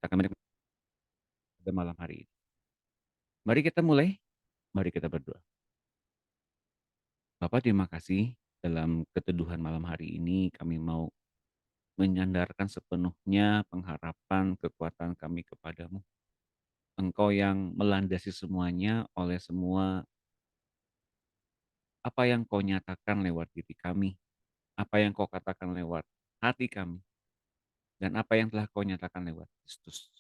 kita akan pada malam hari ini. Mari kita mulai, mari kita berdoa. Bapa terima kasih dalam keteduhan malam hari ini kami mau menyandarkan sepenuhnya pengharapan kekuatan kami kepadamu. Engkau yang melandasi semuanya oleh semua apa yang kau nyatakan lewat diri kami, apa yang kau katakan lewat hati kami, dan apa yang telah kau nyatakan lewat Kristus.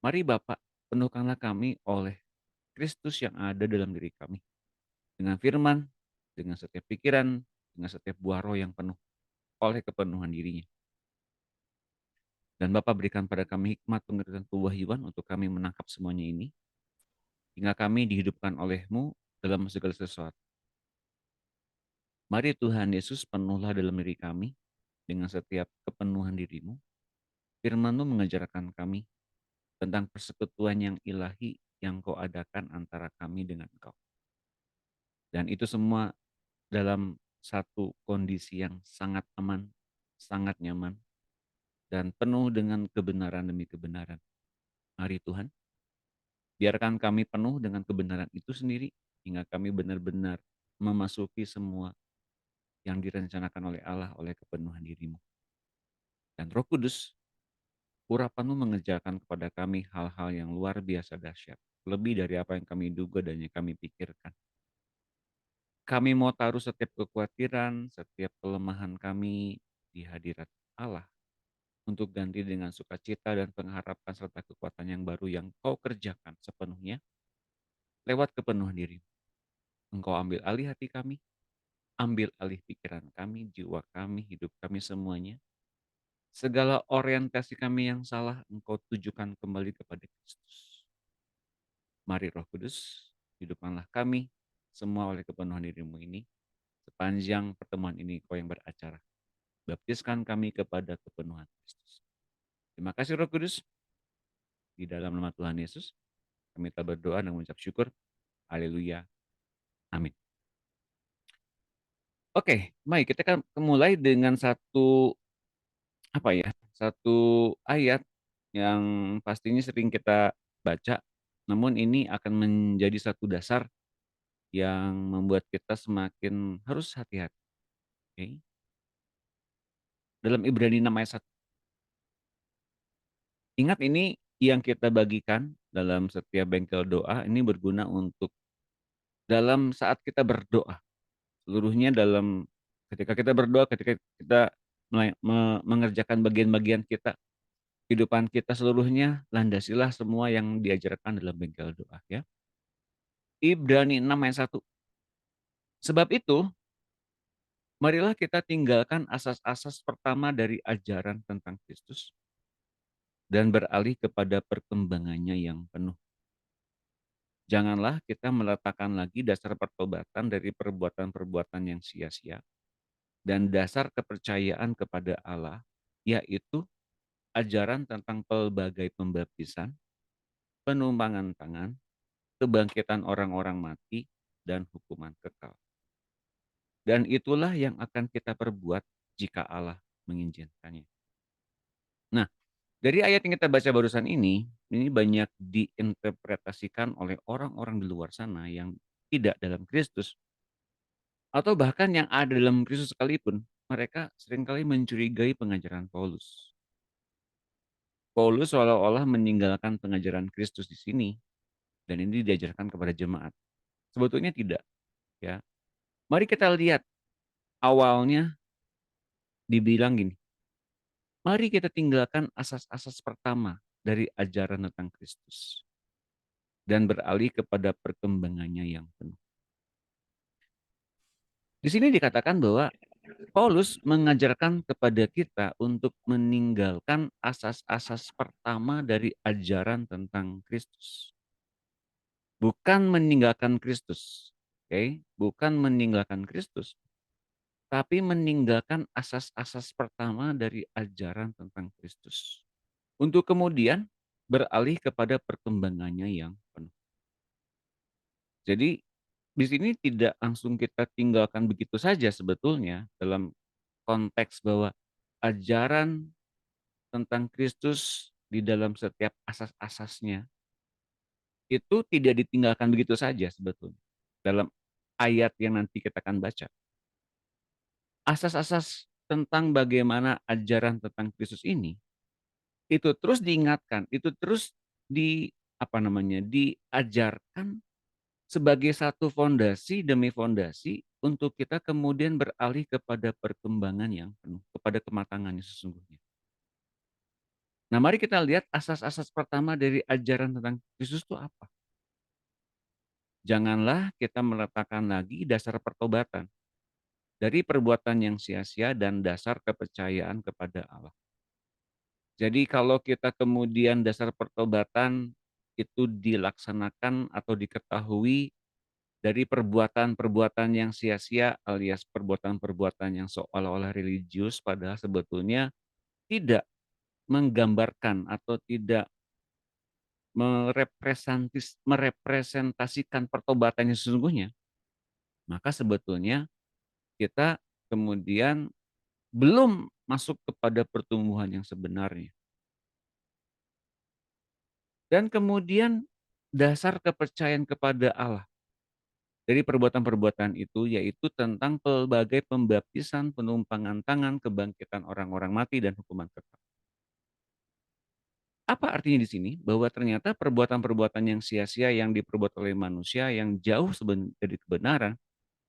Mari Bapak, penuhkanlah kami oleh Kristus yang ada dalam diri kami. Dengan firman, dengan setiap pikiran, dengan setiap buah roh yang penuh oleh kepenuhan dirinya. Dan Bapak berikan pada kami hikmat, pengertian, pewahyuan untuk kami menangkap semuanya ini. Hingga kami dihidupkan oleh-Mu dalam segala sesuatu. Mari Tuhan Yesus penuhlah dalam diri kami dengan setiap kepenuhan diri-Mu. Firman-Mu mengajarkan kami tentang persekutuan yang ilahi yang Kau adakan antara kami dengan Engkau. Dan itu semua dalam satu kondisi yang sangat aman, sangat nyaman, dan penuh dengan kebenaran demi kebenaran. Mari Tuhan, biarkan kami penuh dengan kebenaran itu sendiri, hingga kami benar-benar memasuki semua yang direncanakan oleh Allah oleh kepenuhan diri-Mu. Dan Roh Kudus, urapan-Mu mengerjakan kepada kami hal-hal yang luar biasa dahsyat, lebih dari apa yang kami duga dan yang kami pikirkan. Kami mau taruh setiap kekhawatiran, setiap kelemahan kami di hadirat Allah untuk ganti dengan sukacita dan pengharapan serta kekuatan yang baru yang Kau kerjakan sepenuhnya lewat kepenuhan diri. Engkau ambil alih hati kami, ambil alih pikiran kami, jiwa kami, hidup kami semuanya. Segala orientasi kami yang salah Engkau tujukan kembali kepada Kristus. Mari Roh Kudus, hidupkanlah kami semua oleh kepenuhan diri-Mu ini. Sepanjang pertemuan ini Kau yang beracara. Baptiskan kami kepada kepenuhan Kristus. Terima kasih Roh Kudus. Di dalam nama Tuhan Yesus, kami telah berdoa dan mengucap syukur. Haleluya. Amin. Oke, baik kita kan mulai dengan satu ayat yang pastinya sering kita baca, namun ini akan menjadi satu dasar yang membuat kita semakin harus hati-hati, oke. Dalam Ibrani 6 ayat 1. Ingat ini yang kita bagikan dalam setiap bengkel doa ini berguna untuk dalam saat kita berdoa. Seluruhnya dalam ketika kita berdoa, ketika kita mengerjakan bagian-bagian kita, kehidupan kita seluruhnya, landasilah semua yang diajarkan dalam bengkel doa ya. Ibrani 6 ayat 1. Sebab itu, marilah kita tinggalkan asas-asas pertama dari ajaran tentang Kristus dan beralih kepada perkembangannya yang penuh. Janganlah kita meletakkan lagi dasar pertobatan dari perbuatan-perbuatan yang sia-sia dan dasar kepercayaan kepada Allah, yaitu ajaran tentang pelbagai pembaptisan, penumpangan tangan, kebangkitan orang-orang mati, dan hukuman kekal. Dan itulah yang akan kita perbuat jika Allah mengizinkannya. Nah, dari ayat yang kita baca barusan ini banyak diinterpretasikan oleh orang-orang di luar sana yang tidak dalam Kristus, atau bahkan yang ada dalam Kristus sekalipun, mereka seringkali mencurigai pengajaran Paulus. Paulus seolah-olah meninggalkan pengajaran Kristus di sini, dan ini diajarkan kepada jemaat. Sebetulnya tidak, ya. Mari kita lihat awalnya dibilang gini, mari kita tinggalkan asas-asas pertama dari ajaran tentang Kristus dan beralih kepada perkembangannya yang penuh. Di sini dikatakan bahwa Paulus mengajarkan kepada kita untuk meninggalkan asas-asas pertama dari ajaran tentang Kristus. Bukan meninggalkan Kristus, oke? Bukan meninggalkan Kristus, tapi meninggalkan asas-asas pertama dari ajaran tentang Kristus. Untuk kemudian beralih kepada perkembangannya yang penuh. Jadi di sini tidak langsung kita tinggalkan begitu saja sebetulnya dalam konteks bahwa ajaran tentang Kristus di dalam setiap asas-asasnya, itu tidak ditinggalkan begitu saja sebetulnya. Dalam ayat yang nanti kita akan baca. Asas-asas tentang bagaimana ajaran tentang Kristus ini, itu terus diingatkan, itu terus apa namanya, diajarkan sebagai satu fondasi demi fondasi untuk kita kemudian beralih kepada perkembangan yang penuh, kepada kematangan yang sesungguhnya. Nah, mari kita lihat asas-asas pertama dari ajaran tentang Kristus itu apa? Janganlah kita meletakkan lagi dasar pertobatan dari perbuatan yang sia-sia dan dasar kepercayaan kepada Allah. Jadi kalau kita kemudian dasar pertobatan itu dilaksanakan atau diketahui dari perbuatan-perbuatan yang sia-sia alias perbuatan-perbuatan yang seolah-olah religius padahal sebetulnya tidak menggambarkan atau tidak merepresentasikan pertobatan yang sesungguhnya, maka sebetulnya kita kemudian belum masuk kepada pertumbuhan yang sebenarnya. Dan kemudian dasar kepercayaan kepada Allah dari perbuatan-perbuatan itu yaitu tentang pelbagai pembaptisan, penumpangan tangan, kebangkitan orang-orang mati, dan hukuman kekal. Apa artinya di sini? Bahwa ternyata perbuatan-perbuatan yang sia-sia yang diperbuat oleh manusia yang jauh dari kebenaran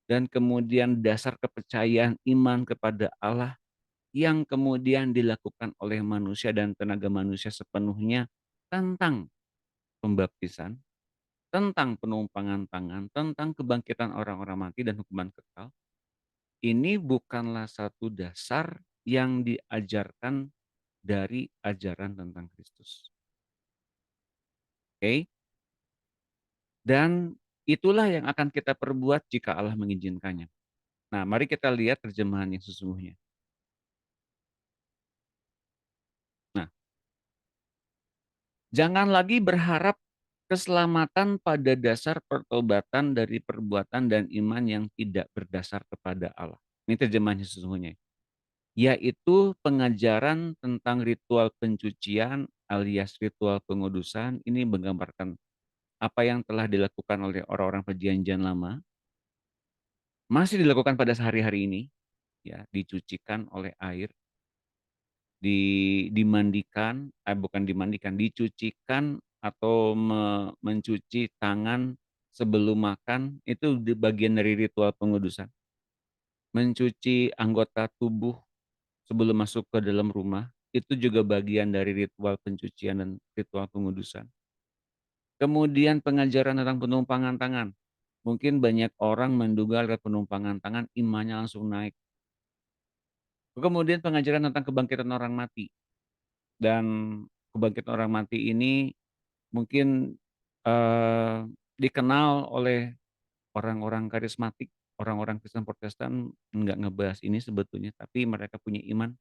dan kemudian dasar kepercayaan iman kepada Allah yang kemudian dilakukan oleh manusia dan tenaga manusia sepenuhnya tentang pembaptisan, tentang penumpangan tangan, tentang kebangkitan orang-orang mati dan hukuman kekal. Ini bukanlah satu dasar yang diajarkan dari ajaran tentang Kristus. Oke? Dan itulah yang akan kita perbuat jika Allah mengizinkannya. Nah, mari kita lihat terjemahan yang sesungguhnya. Nah, jangan lagi berharap keselamatan pada dasar pertobatan dari perbuatan dan iman yang tidak berdasar kepada Allah. Ini terjemahannya sesungguhnya. Yaitu pengajaran tentang ritual pencucian alias ritual pengudusan. Ini menggambarkan apa yang telah dilakukan oleh orang-orang perjanjian lama, masih dilakukan pada sehari-hari ini, ya, dicucikan oleh air, dimandikan, bukan dimandikan, dicucikan atau mencuci tangan sebelum makan, itu bagian dari ritual pengudusan. Mencuci anggota tubuh sebelum masuk ke dalam rumah, itu juga bagian dari ritual pencucian dan ritual pengudusan. Kemudian pengajaran tentang penumpangan tangan. Mungkin banyak orang menduga lewat penumpangan tangan imannya langsung naik. Kemudian pengajaran tentang kebangkitan orang mati. Dan kebangkitan orang mati ini mungkin, eee, dikenal oleh orang-orang karismatik, orang-orang Kristen Protestan nggak ngebahas ini sebetulnya, tapi mereka punya iman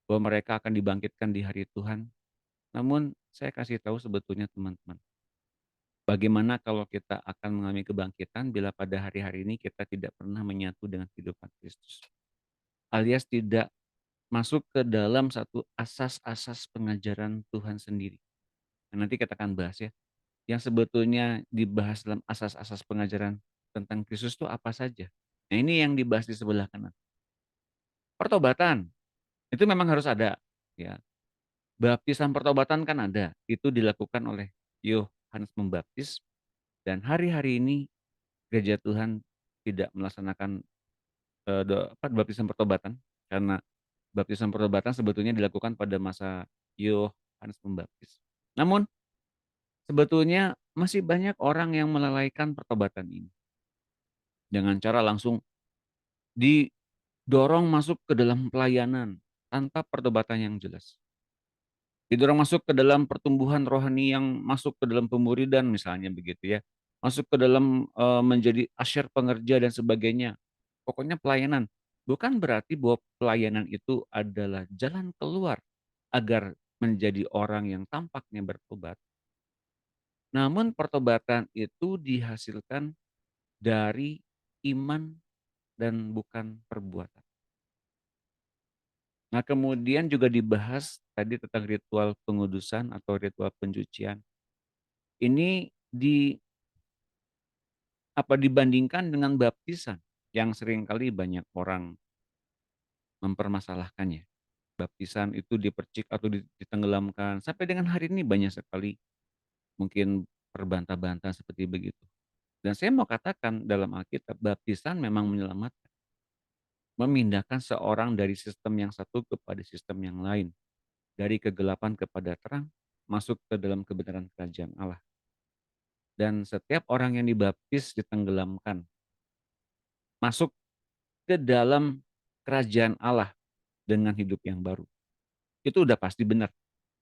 bahwa mereka akan dibangkitkan di hari Tuhan. Namun saya kasih tahu sebetulnya teman-teman, bagaimana kalau kita akan mengalami kebangkitan bila pada hari-hari ini kita tidak pernah menyatu dengan kehidupan Kristus, alias tidak masuk ke dalam satu asas-asas pengajaran Tuhan sendiri. Nah, nanti kita akan bahas ya, yang sebetulnya dibahas dalam asas-asas pengajaran tentang Kristus itu apa saja. Nah, ini yang dibahas di sebelah kanan. Pertobatan, itu memang harus ada, ya. Baptisan pertobatan kan ada, itu dilakukan oleh Yohanes Pembaptis dan hari-hari ini Gereja Tuhan tidak melaksanakan, baptisan pertobatan karena baptisan pertobatan sebetulnya dilakukan pada masa Yohanes Pembaptis. Namun sebetulnya masih banyak orang yang melalaikan pertobatan ini dengan cara langsung didorong masuk ke dalam pelayanan tanpa pertobatan yang jelas. Didorong masuk ke dalam pertumbuhan rohani yang masuk ke dalam pemuridan misalnya begitu ya. Masuk ke dalam, menjadi asyir pengerja dan sebagainya. Pokoknya pelayanan. Bukan berarti bahwa pelayanan itu adalah jalan keluar agar menjadi orang yang tampaknya bertobat. Namun pertobatan itu dihasilkan dari iman dan bukan perbuatan. Nah, kemudian juga dibahas tadi tentang ritual pengudusan atau ritual pencucian. Ini dibandingkan dengan baptisan yang seringkali banyak orang mempermasalahkannya. Baptisan itu dipercik atau ditenggelamkan, sampai dengan hari ini banyak sekali mungkin perbantah-bantah seperti begitu. Dan saya mau katakan dalam Alkitab, baptisan memang menyelamatkan, memindahkan seorang dari sistem yang satu kepada sistem yang lain, dari kegelapan kepada terang, masuk ke dalam kebenaran kerajaan Allah. Dan setiap orang yang dibaptis ditenggelamkan, masuk ke dalam kerajaan Allah dengan hidup yang baru. Itu udah pasti benar,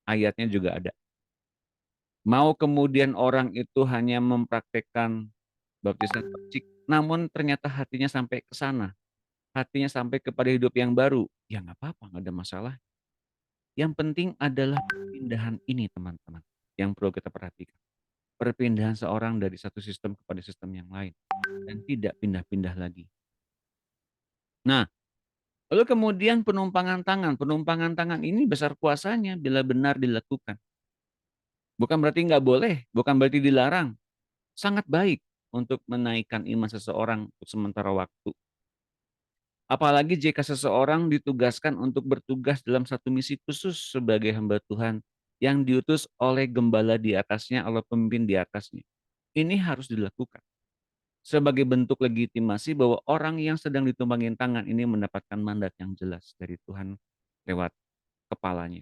ayatnya juga ada. Mau kemudian orang itu hanya mempraktekkan baptisan percik, namun ternyata hatinya sampai ke sana, hatinya sampai kepada hidup yang baru, ya nggak apa-apa, nggak ada masalah. Yang penting adalah perpindahan ini teman-teman, yang perlu kita perhatikan. Perpindahan seorang dari satu sistem kepada sistem yang lain, dan tidak pindah-pindah lagi. Nah, lalu kemudian penumpangan tangan ini besar kuasanya bila benar dilakukan. Bukan berarti nggak boleh, bukan berarti dilarang, sangat baik untuk menaikkan iman seseorang untuk sementara waktu. Apalagi jika seseorang ditugaskan untuk bertugas dalam satu misi khusus sebagai hamba Tuhan yang diutus oleh gembala di atasnya, oleh pemimpin di atasnya. Ini harus dilakukan sebagai bentuk legitimasi bahwa orang yang sedang ditumpangin tangan ini mendapatkan mandat yang jelas dari Tuhan lewat kepalanya.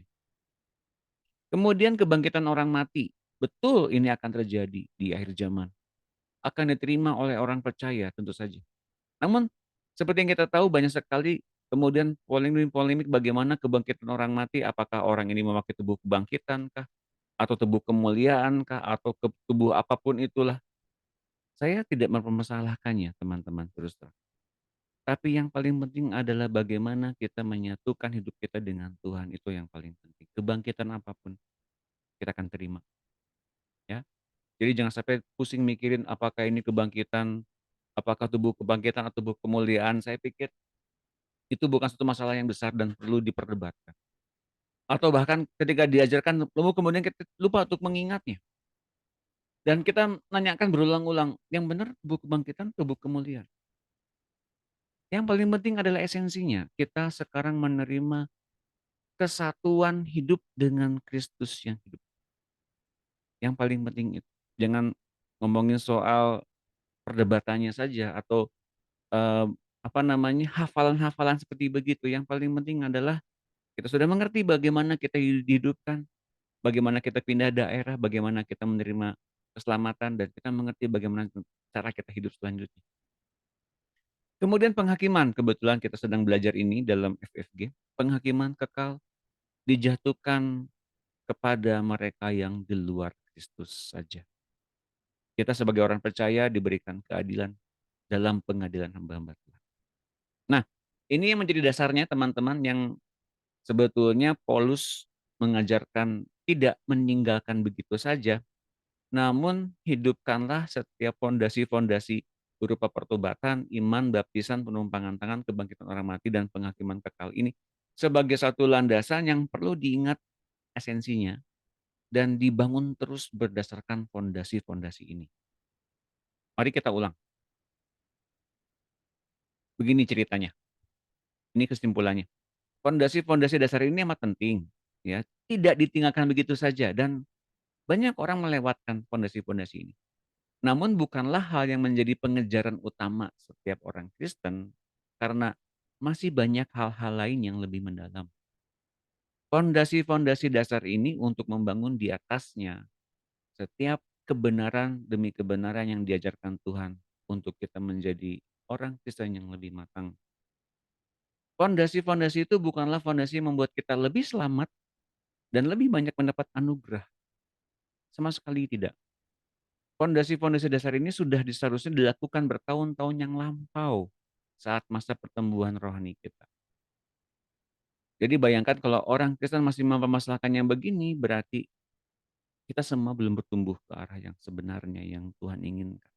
Kemudian kebangkitan orang mati. Betul ini akan terjadi di akhir zaman. Akan diterima oleh orang percaya tentu saja. Namun seperti yang kita tahu banyak sekali kemudian polemik-polemik bagaimana kebangkitan orang mati, apakah orang ini memakai tubuh kebangkitan kah? Atau tubuh kemuliaan kah? Atau tubuh apapun itulah. Saya tidak mempermasalahkannya teman-teman terus terang. Tapi yang paling penting adalah bagaimana kita menyatukan hidup kita dengan Tuhan, itu yang paling penting. Kebangkitan apapun kita akan terima, ya. Jadi jangan sampai pusing mikirin apakah ini kebangkitan, apakah tubuh kebangkitan atau tubuh kemuliaan, saya pikir itu bukan satu masalah yang besar dan perlu diperdebatkan. Atau bahkan ketika diajarkan, lalu kemudian kita lupa untuk mengingatnya. Dan kita nanyakan berulang-ulang, yang benar tubuh kebangkitan, tubuh kemuliaan. Yang paling penting adalah esensinya, kita sekarang menerima kesatuan hidup dengan Kristus yang hidup. Yang paling penting itu. Jangan ngomongin soal perdebatannya saja atau, eee, hafalan-hafalan seperti begitu. Yang paling penting adalah kita sudah mengerti bagaimana kita dihidupkan, bagaimana kita pindah daerah, bagaimana kita menerima keselamatan, dan kita mengerti bagaimana cara kita hidup selanjutnya. Kemudian penghakiman, kebetulan kita sedang belajar ini dalam FFG, penghakiman kekal dijatuhkan kepada mereka yang di luar Kristus saja. Kita sebagai orang percaya diberikan keadilan dalam pengadilan hamba-hamba Tuhan. Nah, ini yang menjadi dasarnya teman-teman yang sebetulnya Paulus mengajarkan tidak meninggalkan begitu saja, namun hidupkanlah setiap fondasi-fondasi berupa pertobatan, iman, baptisan, penumpangan tangan, kebangkitan orang mati, dan penghakiman kekal ini sebagai satu landasan yang perlu diingat esensinya dan dibangun terus berdasarkan fondasi-fondasi ini. Mari kita ulang. Begini ceritanya, ini kesimpulannya. Fondasi-fondasi dasar ini amat penting, ya. Tidak ditinggalkan begitu saja dan banyak orang melewatkan fondasi-fondasi ini. Namun bukanlah hal yang menjadi pengejaran utama setiap orang Kristen, karena masih banyak hal-hal lain yang lebih mendalam. Fondasi-fondasi dasar ini untuk membangun di atasnya setiap kebenaran demi kebenaran yang diajarkan Tuhan untuk kita menjadi orang Kristen yang lebih matang. Fondasi-fondasi itu bukanlah fondasi yang membuat kita lebih selamat dan lebih banyak mendapat anugerah, sama sekali tidak. Fondasi-fondasi dasar ini sudah seharusnya dilakukan bertahun-tahun yang lampau saat masa pertumbuhan rohani kita. Jadi bayangkan kalau orang Kristen masih mempermasalahkan yang begini, berarti kita semua belum bertumbuh ke arah yang sebenarnya yang Tuhan inginkan.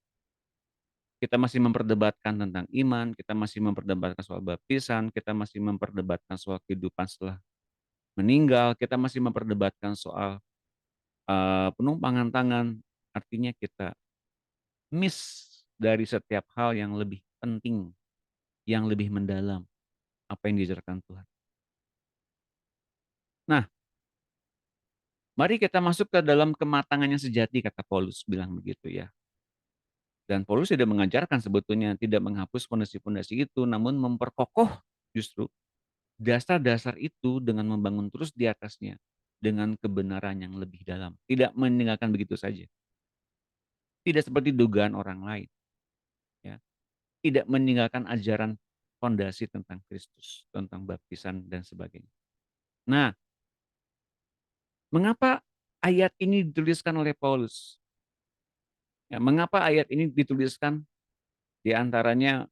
Kita masih memperdebatkan tentang iman, kita masih memperdebatkan soal baptisan, kita masih memperdebatkan soal kehidupan setelah meninggal, kita masih memperdebatkan soal, penumpangan tangan. Artinya kita miss dari setiap hal yang lebih penting, yang lebih mendalam, apa yang diajarkan Tuhan. Nah, mari kita masuk ke dalam kematangan yang sejati kata Paulus bilang begitu ya. Dan Paulus tidak mengajarkan sebetulnya tidak menghapus pondasi-pondasi itu, namun memperkokoh justru dasar-dasar itu dengan membangun terus di atasnya, dengan kebenaran yang lebih dalam. Tidak meninggalkan begitu saja. Tidak seperti dugaan orang lain, ya. Tidak meninggalkan ajaran fondasi tentang Kristus, tentang baptisan dan sebagainya. Nah, mengapa ayat ini dituliskan oleh Paulus? Ya, mengapa ayat ini dituliskan di antaranya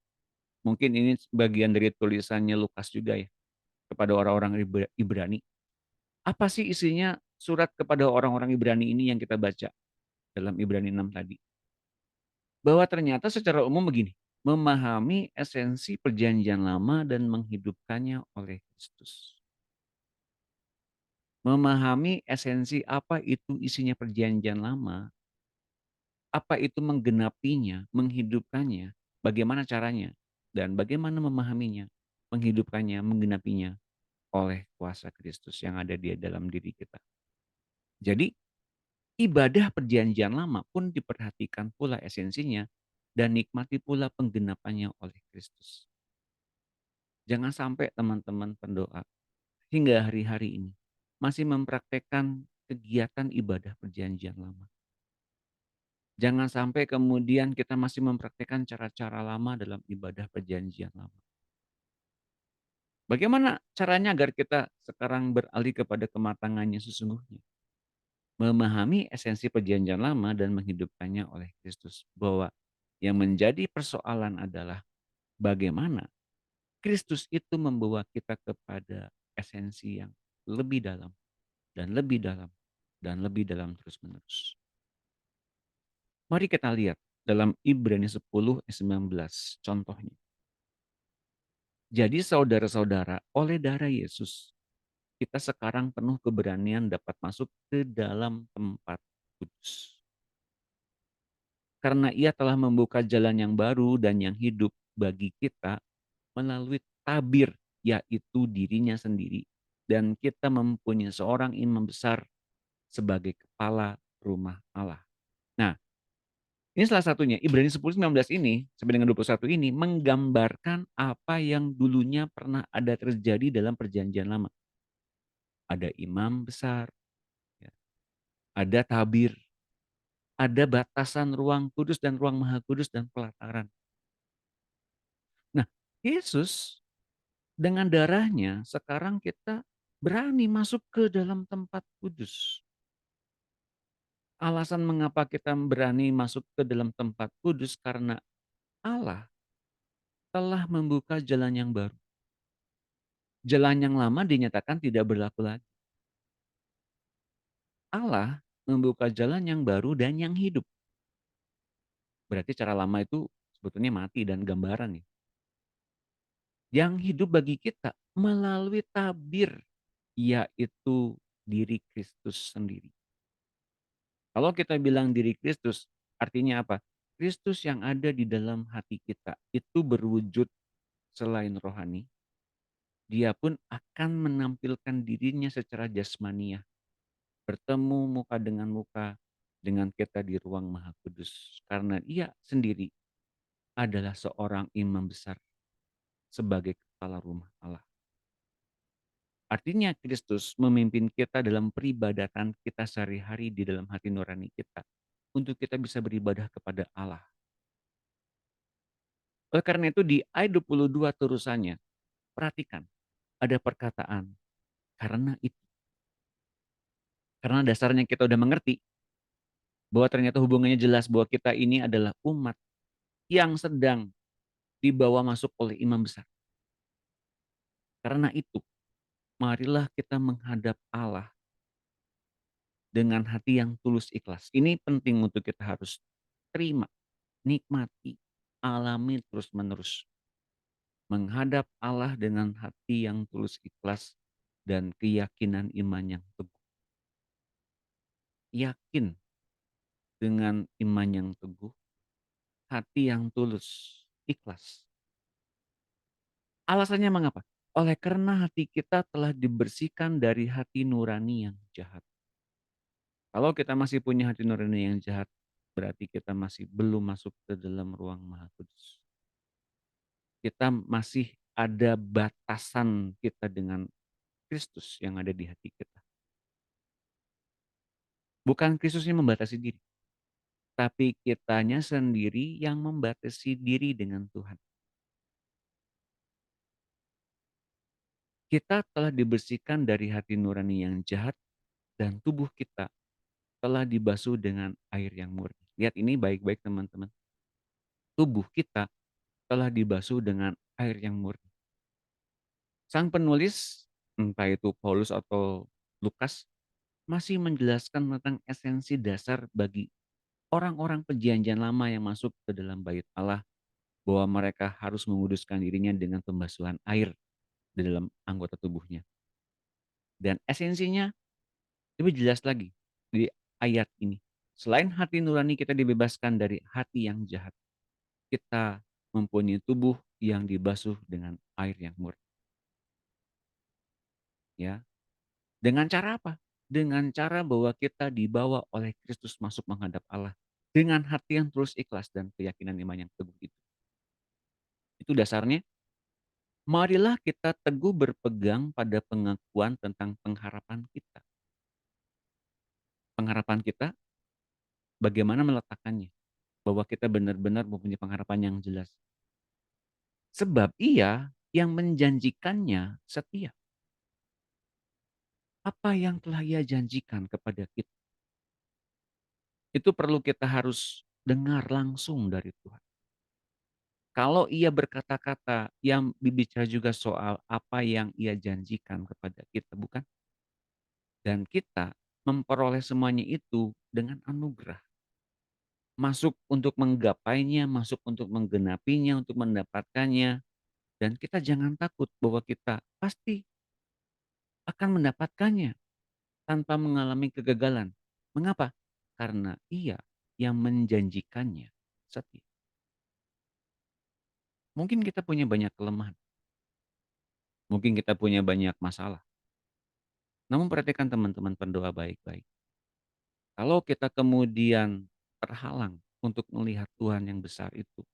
mungkin ini bagian dari tulisannya Lukas juga ya, kepada orang-orang Ibrani. Apa sih isinya surat kepada orang-orang Ibrani ini yang kita baca dalam Ibrani 6 tadi? Bahwa ternyata secara umum begini, memahami esensi perjanjian lama dan menghidupkannya oleh Kristus. Memahami esensi apa itu isinya perjanjian lama, apa itu menggenapinya, menghidupkannya, bagaimana caranya, dan bagaimana memahaminya, menghidupkannya, menggenapinya oleh kuasa Kristus yang ada di dalam diri kita. Jadi ibadah perjanjian lama pun diperhatikan pula esensinya dan nikmati pula penggenapannya oleh Kristus. Jangan sampai teman-teman pendoa hingga hari-hari ini masih mempraktekkan kegiatan ibadah perjanjian lama. Jangan sampai kemudian kita masih mempraktekkan cara-cara lama dalam ibadah perjanjian lama. Bagaimana caranya agar kita sekarang beralih kepada kematangannya sesungguhnya? Memahami esensi perjanjian lama dan menghidupkannya oleh Kristus. Bahwa yang menjadi persoalan adalah bagaimana Kristus itu membawa kita kepada esensi yang lebih dalam dan lebih dalam dan lebih dalam terus-menerus. Mari kita lihat dalam Ibrani 10 ayat 19 contohnya. Jadi saudara-saudara, oleh darah Yesus, kita sekarang penuh keberanian dapat masuk ke dalam tempat kudus. Karena ia telah membuka jalan yang baru dan yang hidup bagi kita melalui tabir, yaitu dirinya sendiri. Dan kita mempunyai seorang imam besar sebagai kepala rumah Allah. Nah, ini salah satunya. Ibrani 10:19 ini, sampai dengan 21 ini, menggambarkan apa yang dulunya pernah ada terjadi dalam perjanjian lama. Ada imam besar, ya, ada tabir, ada batasan ruang kudus dan ruang maha kudus dan pelataran. Nah, Yesus dengan darahnya sekarang kita berani masuk ke dalam tempat kudus. Alasan mengapa kita berani masuk ke dalam tempat kudus karena Allah telah membuka jalan yang baru. Jalan yang lama dinyatakan tidak berlaku lagi. Allah membuka jalan yang baru dan yang hidup. Berarti cara lama itu sebetulnya mati dan gambaran ya. Yang hidup bagi kita melalui tabir, yaitu diri Kristus sendiri. Kalau kita bilang diri Kristus, artinya apa? Kristus yang ada di dalam hati kita itu berwujud selain rohani, dia pun akan menampilkan dirinya secara jasmaniah, bertemu muka dengan kita di ruang Maha Kudus. Karena ia sendiri adalah seorang imam besar sebagai kepala rumah Allah. Artinya Kristus memimpin kita dalam peribadatan kita sehari-hari di dalam hati nurani kita. Untuk kita bisa beribadah kepada Allah. Oleh karena itu di ayat 22 terusannya, perhatikan. Ada perkataan, karena itu. Karena dasarnya kita udah mengerti bahwa ternyata hubungannya jelas bahwa kita ini adalah umat yang sedang dibawa masuk oleh imam besar. Karena itu, marilah kita menghadap Allah dengan hati yang tulus ikhlas. Ini penting untuk kita harus terima, nikmati. alami terus-menerus. Menghadap Allah dengan hati yang tulus ikhlas dan keyakinan iman yang teguh. Yakin dengan iman yang teguh, hati yang tulus, ikhlas. Alasannya mengapa? Oleh karena hati kita telah dibersihkan dari hati nurani yang jahat. Kalau kita masih punya hati nurani yang jahat, berarti kita masih belum masuk ke dalam ruang Maha Kudus. Kita masih ada batasan kita dengan Kristus yang ada di hati kita. Bukan Kristus yang membatasi diri, tapi kitanya sendiri yang membatasi diri dengan Tuhan. Kita telah dibersihkan dari hati nurani yang jahat dan tubuh kita telah dibasuh dengan air yang murni. Lihat ini baik-baik teman-teman. Tubuh kita telah dibasuh dengan air yang murni. Sang penulis, entah itu Paulus atau Lukas, masih menjelaskan tentang esensi dasar bagi orang-orang perjanjian lama yang masuk ke dalam bait Allah, bahwa mereka harus menguduskan dirinya dengan pembasuhan air di dalam anggota tubuhnya. Dan esensinya lebih jelas lagi di ayat ini. Selain hati nurani kita dibebaskan dari hati yang jahat, kita mempunyai tubuh yang dibasuh dengan air yang murni. Ya, dengan cara apa? Dengan cara bahwa kita dibawa oleh Kristus masuk menghadap Allah dengan hati yang tulus ikhlas dan keyakinan iman yang teguh itu. Itu dasarnya. Marilah kita teguh berpegang pada pengakuan tentang pengharapan kita. Pengharapan kita, bagaimana meletakkannya? Bahwa kita benar-benar mempunyai pengharapan yang jelas. Sebab Ia yang menjanjikannya setia. Apa yang telah Ia janjikan kepada kita, itu perlu kita harus dengar langsung dari Tuhan. Kalau Ia berkata-kata, yang berbicara juga soal apa yang Ia janjikan kepada kita, bukan? Dan kita memperoleh semuanya itu dengan anugerah. Masuk untuk menggapainya, masuk untuk menggenapinya, untuk mendapatkannya. Dan kita jangan takut bahwa kita pasti akan mendapatkannya tanpa mengalami kegagalan. Mengapa? Karena Ia yang menjanjikannya setia. Mungkin kita punya banyak kelemahan, mungkin kita punya banyak masalah. Namun perhatikan teman-teman pendoa baik-baik. Kalau kita kemudian terhalang untuk melihat Tuhan yang besar itu,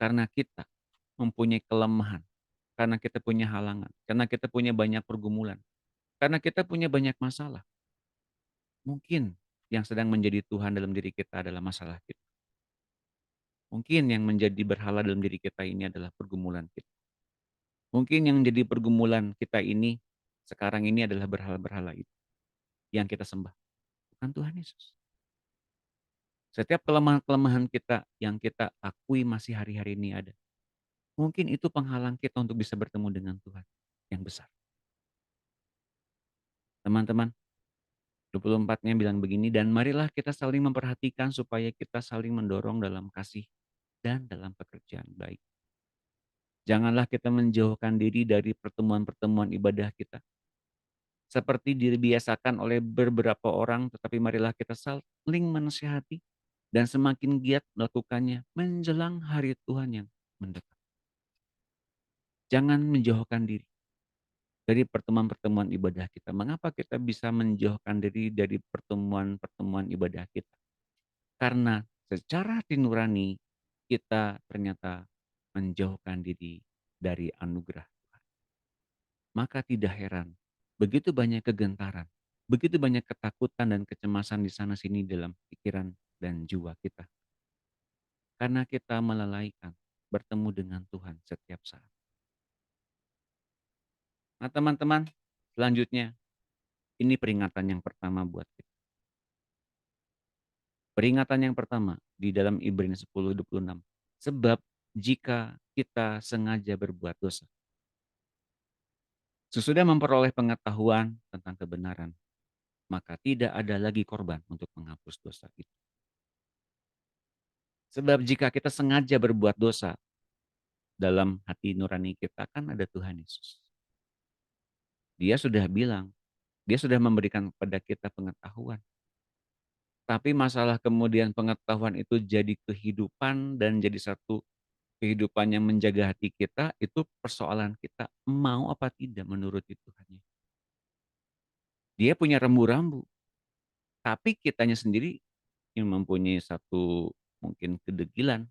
karena kita mempunyai kelemahan, karena kita punya halangan, karena kita punya banyak pergumulan, karena kita punya banyak masalah. Mungkin yang sedang menjadi Tuhan dalam diri kita adalah masalah kita. Mungkin yang menjadi berhala dalam diri kita ini adalah pergumulan kita. Mungkin yang jadi pergumulan kita ini sekarang ini adalah berhala-berhala itu yang kita sembah, bukan Tuhan Yesus. Setiap kelemahan-kelemahan kita yang kita akui masih hari-hari ini ada. Mungkin itu penghalang kita untuk bisa bertemu dengan Tuhan yang besar. Teman-teman, 24-nya bilang begini, dan marilah kita saling memperhatikan supaya kita saling mendorong dalam kasih dan dalam pekerjaan baik. Janganlah kita menjauhkan diri dari pertemuan-pertemuan ibadah kita, seperti dibiasakan oleh beberapa orang, tetapi marilah kita saling menasihati dan semakin giat melakukannya menjelang hari Tuhan yang mendekat. Jangan menjauhkan diri dari pertemuan-pertemuan ibadah kita. Mengapa kita bisa menjauhkan diri dari pertemuan-pertemuan ibadah kita? Karena secara hati nurani kita ternyata menjauhkan diri dari anugerah. Maka tidak heran, begitu banyak kegentaran, begitu banyak ketakutan dan kecemasan di sana sini dalam pikiran dan jiwa kita. Karena kita melalaikan bertemu dengan Tuhan setiap saat. Nah teman-teman, selanjutnya ini peringatan yang pertama buat kita. Peringatan yang pertama di dalam Ibrani 10:26. Sebab jika kita sengaja berbuat dosa, sesudah memperoleh pengetahuan tentang kebenaran, maka tidak ada lagi korban untuk menghapus dosa itu. Sebab jika kita sengaja berbuat dosa, dalam hati nurani kita kan ada Tuhan Yesus. Dia sudah bilang, dia sudah memberikan kepada kita pengetahuan. Tapi masalah kemudian pengetahuan itu jadi kehidupan dan jadi satu kehidupan yang menjaga hati kita, itu persoalan kita mau apa tidak menuruti Tuhan. Dia punya rambu-rambu, tapi kitanya sendiri yang mempunyai satu mungkin kedegilan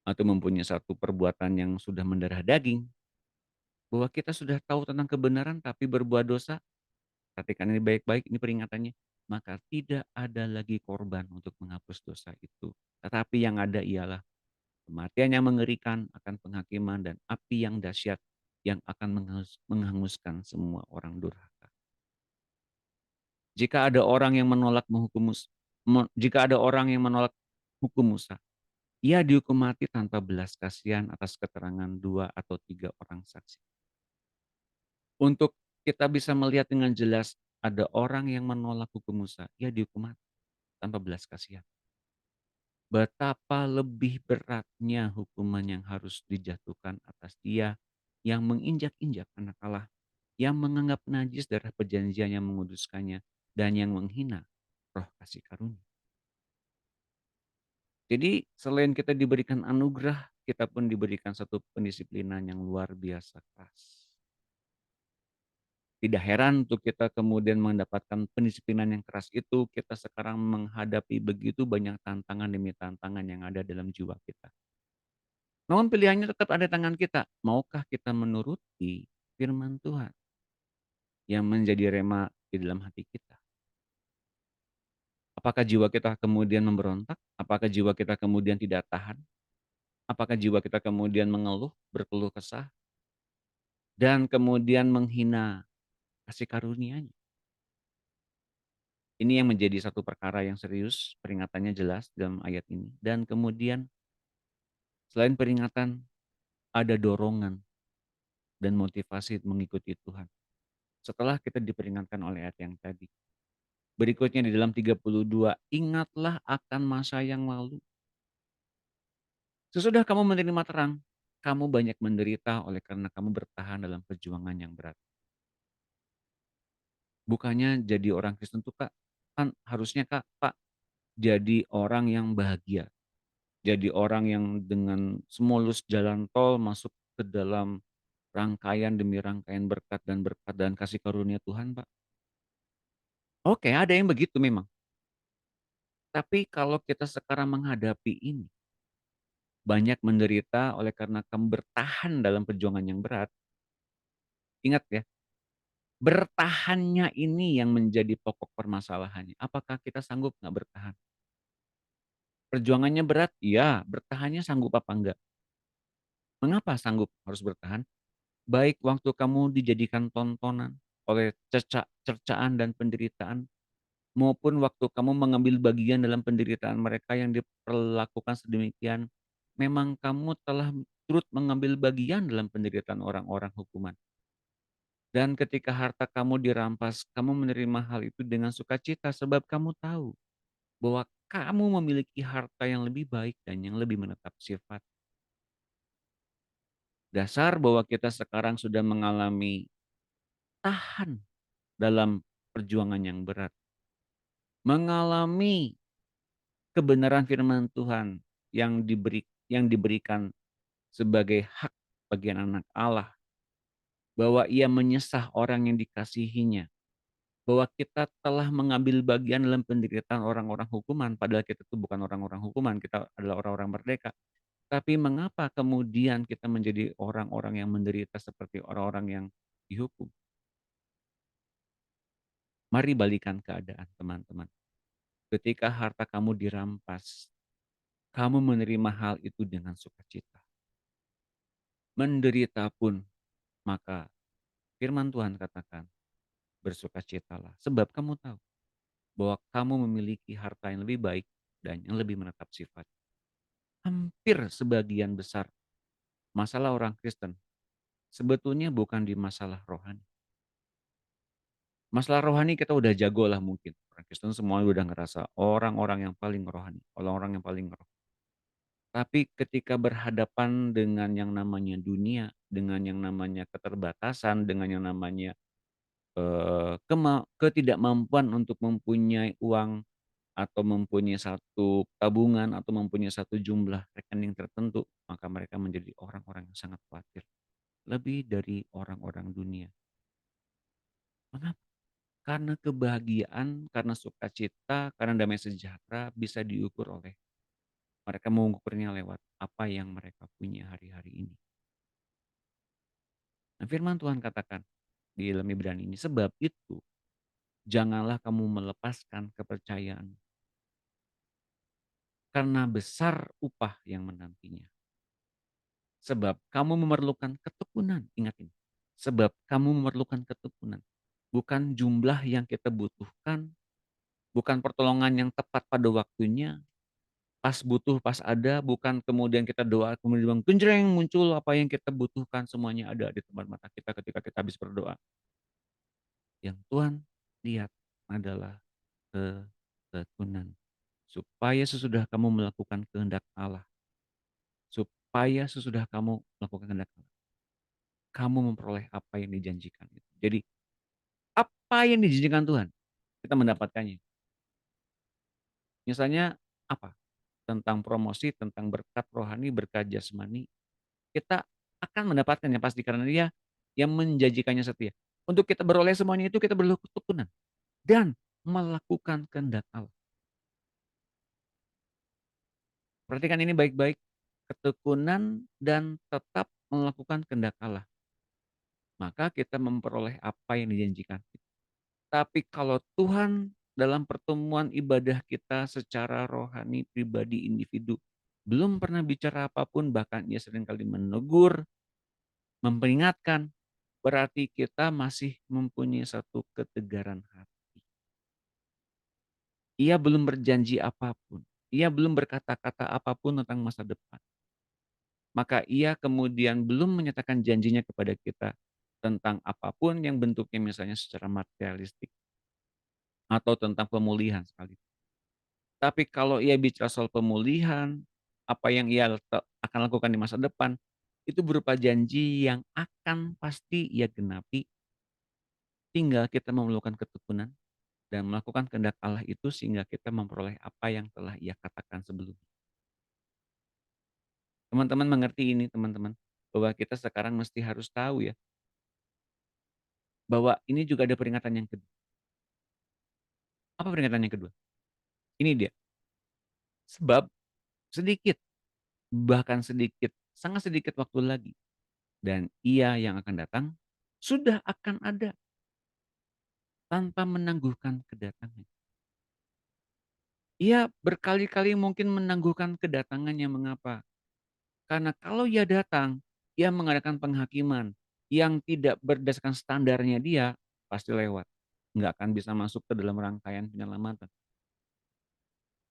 atau mempunyai satu perbuatan yang sudah mendarah daging, bahwa kita sudah tahu tentang kebenaran tapi berbuat dosa. Perhatikan ini baik-baik, ini peringatannya. Maka tidak ada lagi korban untuk menghapus dosa itu. Tetapi yang ada ialah kematian yang mengerikan akan penghakiman dan api yang dahsyat yang akan menghanguskan semua orang durhaka. Jika ada orang yang menolak jika ada orang yang menolak hukum Musa, ia dihukum mati tanpa belas kasihan atas keterangan 2 atau 3 orang saksi. Untuk kita bisa melihat dengan jelas ada orang yang menolak hukum Musa, ia dihukum mati tanpa belas kasihan. Betapa lebih beratnya hukuman yang harus dijatuhkan atas dia yang menginjak-injak anak Allah, yang menganggap najis darah perjanjian yang menguduskannya, dan yang menghina roh kasih karunia. Jadi selain kita diberikan anugerah, kita pun diberikan satu pendisiplinan yang luar biasa keras. Tidak heran untuk kita kemudian mendapatkan pendisiplinan yang keras itu, kita sekarang menghadapi begitu banyak tantangan demi tantangan yang ada dalam jiwa kita. Namun pilihannya tetap ada di tangan kita. Maukah kita menuruti firman Tuhan yang menjadi rema di dalam hati kita? Apakah jiwa kita kemudian memberontak? Apakah jiwa kita kemudian tidak tahan? Apakah jiwa kita kemudian mengeluh, berkeluh kesah, dan kemudian menghina kasih karunia-Nya? Ini yang menjadi satu perkara yang serius, peringatannya jelas dalam ayat ini. Dan kemudian selain peringatan, ada dorongan dan motivasi mengikuti Tuhan. Setelah kita diperingatkan oleh ayat yang tadi. Berikutnya di dalam 32, ingatlah akan masa yang lalu. Sesudah kamu menerima terang, kamu banyak menderita oleh karena kamu bertahan dalam perjuangan yang berat. Bukannya jadi orang Kristen tuh Kak, kan harusnya Kak, Pak, jadi orang yang bahagia. Jadi orang yang dengan semulus jalan tol masuk ke dalam rangkaian demi rangkaian berkat dan kasih karunia Tuhan, Pak. Oke, ada yang begitu memang. Tapi kalau kita sekarang menghadapi ini, banyak menderita oleh karena kamu bertahan dalam perjuangan yang berat. Ingat ya, bertahannya ini yang menjadi pokok permasalahannya. Apakah kita sanggup nggak bertahan? Perjuangannya berat? Iya. Bertahannya sanggup apa enggak? Mengapa sanggup harus bertahan? Baik waktu kamu dijadikan tontonan oleh cercaan dan penderitaan, maupun waktu kamu mengambil bagian dalam penderitaan mereka yang diperlakukan sedemikian, memang kamu telah turut mengambil bagian dalam penderitaan orang-orang hukuman. Dan ketika harta kamu dirampas, kamu menerima hal itu dengan sukacita sebab kamu tahu bahwa kamu memiliki harta yang lebih baik dan yang lebih menetap sifat. Dasar bahwa kita sekarang sudah mengalami tahan dalam perjuangan yang berat. Mengalami kebenaran firman Tuhan yang diberikan sebagai hak bagian anak Allah, bahwa Ia menyesah orang yang dikasihinya, bahwa kita telah mengambil bagian dalam penderitaan orang-orang hukuman, padahal kita itu bukan orang-orang hukuman, kita adalah orang-orang merdeka. Tapi mengapa kemudian kita menjadi orang-orang yang menderita seperti orang-orang yang dihukum? Mari balikan keadaan teman-teman. Ketika harta kamu dirampas, kamu menerima hal itu dengan sukacita. Menderita pun, maka firman Tuhan katakan, bersukacitalah. Sebab kamu tahu bahwa kamu memiliki harta yang lebih baik dan yang lebih menetap sifat. Hampir sebagian besar masalah orang Kristen sebetulnya bukan di masalah rohani. Masalah rohani kita udah jago lah mungkin. Orang Kristen semua udah ngerasa orang-orang yang paling rohani, orang-orang yang paling roh. Tapi ketika berhadapan dengan yang namanya dunia, dengan yang namanya keterbatasan, dengan yang namanya, ketidakmampuan untuk mempunyai uang atau mempunyai satu tabungan atau mempunyai satu jumlah rekening tertentu, maka mereka menjadi orang-orang yang sangat khawatir, lebih dari orang-orang dunia. Mengapa? Karena kebahagiaan, karena sukacita, karena damai sejahtera bisa diukur oleh mereka mengukurnya lewat apa yang mereka punya hari-hari ini. Nah, firman Tuhan katakan di dalam Ibrani ini, "Sebab itu janganlah kamu melepaskan kepercayaan, karena besar upah yang menantinya. Sebab kamu memerlukan ketekunan," ingat ini, "sebab kamu memerlukan ketekunan." Bukan jumlah yang kita butuhkan, bukan pertolongan yang tepat pada waktunya, pas butuh, pas ada, bukan kemudian kita doa kemudian genjreng muncul apa yang kita butuhkan, semuanya ada di depan mata kita ketika kita habis berdoa. Yang Tuhan lihat adalah ketekunan. Supaya sesudah kamu melakukan kehendak Allah, supaya sesudah kamu melakukan kehendak Allah, kamu memperoleh apa yang dijanjikan itu. Jadi, apa yang dijanjikan Tuhan, kita mendapatkannya. Misalnya apa? Tentang promosi, tentang berkat rohani, berkat jasmani, kita akan mendapatkannya pasti karena Dia yang menjanjikannya setia. Untuk kita beroleh semuanya itu kita perlu ketekunan dan melakukan kehendak Allah. Perhatikan ini baik-baik, ketekunan dan tetap melakukan kehendak Allah, maka kita memperoleh apa yang dijanjikan. Tapi kalau Tuhan dalam pertemuan ibadah kita secara rohani, pribadi, individu, belum pernah bicara apapun, bahkan Ia seringkali menegur, memperingatkan, berarti kita masih mempunyai satu ketegaran hati. Ia belum berjanji apapun, Ia belum berkata-kata apapun tentang masa depan. Maka Ia kemudian belum menyatakan janjinya kepada kita tentang apapun yang bentuknya misalnya secara materialistik atau tentang pemulihan sekalipun. Tapi kalau Ia bicara soal pemulihan, apa yang Ia akan lakukan di masa depan, itu berupa janji yang akan pasti Ia genapi, tinggal kita memerlukan ketekunan dan melakukan kehendak Allah itu sehingga kita memperoleh apa yang telah Ia katakan sebelumnya. Teman-teman mengerti ini teman-teman, bahwa kita sekarang mesti harus tahu ya, bahwa ini juga ada peringatan yang kedua. Apa peringatan yang kedua? Ini dia, sebab sedikit, bahkan sedikit, sangat sedikit waktu lagi, dan Ia yang akan datang sudah akan ada tanpa menangguhkan kedatangan. Ia berkali-kali mungkin menangguhkan kedatangannya, mengapa? Karena kalau Ia datang, Ia mengadakan penghakiman yang tidak berdasarkan standarnya Dia, pasti lewat, nggak akan bisa masuk ke dalam rangkaian penyelamatan.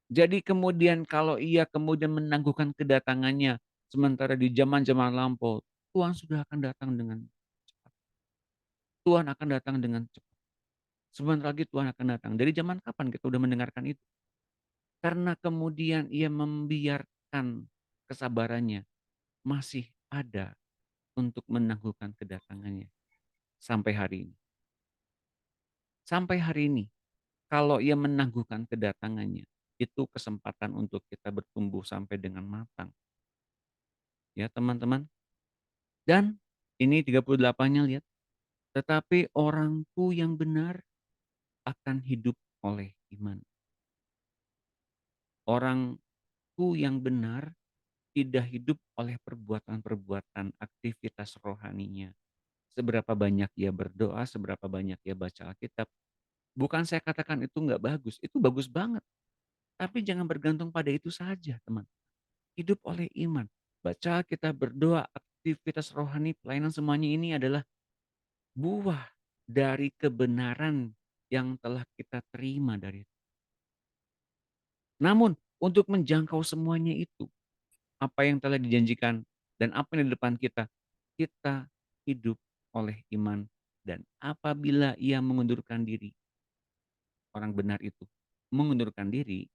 Jadi kemudian kalau Ia kemudian menangguhkan kedatangannya, sementara di zaman-zaman lampau, Tuhan sudah akan datang dengan cepat. Tuhan akan datang dengan cepat. Sebentar lagi Tuhan akan datang. Dari zaman kapan kita sudah mendengarkan itu? Karena kemudian Ia membiarkan kesabarannya masih ada untuk menangguhkan kedatangannya sampai hari ini. Sampai hari ini, kalau Ia menangguhkan kedatangannya, itu kesempatan untuk kita bertumbuh sampai dengan matang. Ya teman-teman. Dan ini 38-nya lihat, tetapi orangku yang benar akan hidup oleh iman. Orangku yang benar tidak hidup oleh perbuatan-perbuatan aktivitas rohaninya. Seberapa banyak ia berdoa, seberapa banyak ia baca Alkitab. Bukan saya katakan itu nggak bagus, itu bagus banget. Tapi jangan bergantung pada itu saja teman. Hidup oleh iman. Baca Alkitab, berdoa, aktivitas rohani, pelayanan semuanya ini adalah buah dari kebenaran yang telah kita terima dari. Namun untuk menjangkau semuanya itu, apa yang telah dijanjikan dan apa yang di depan kita, kita hidup oleh iman dan apabila ia mengundurkan diri, orang benar itu mengundurkan diri,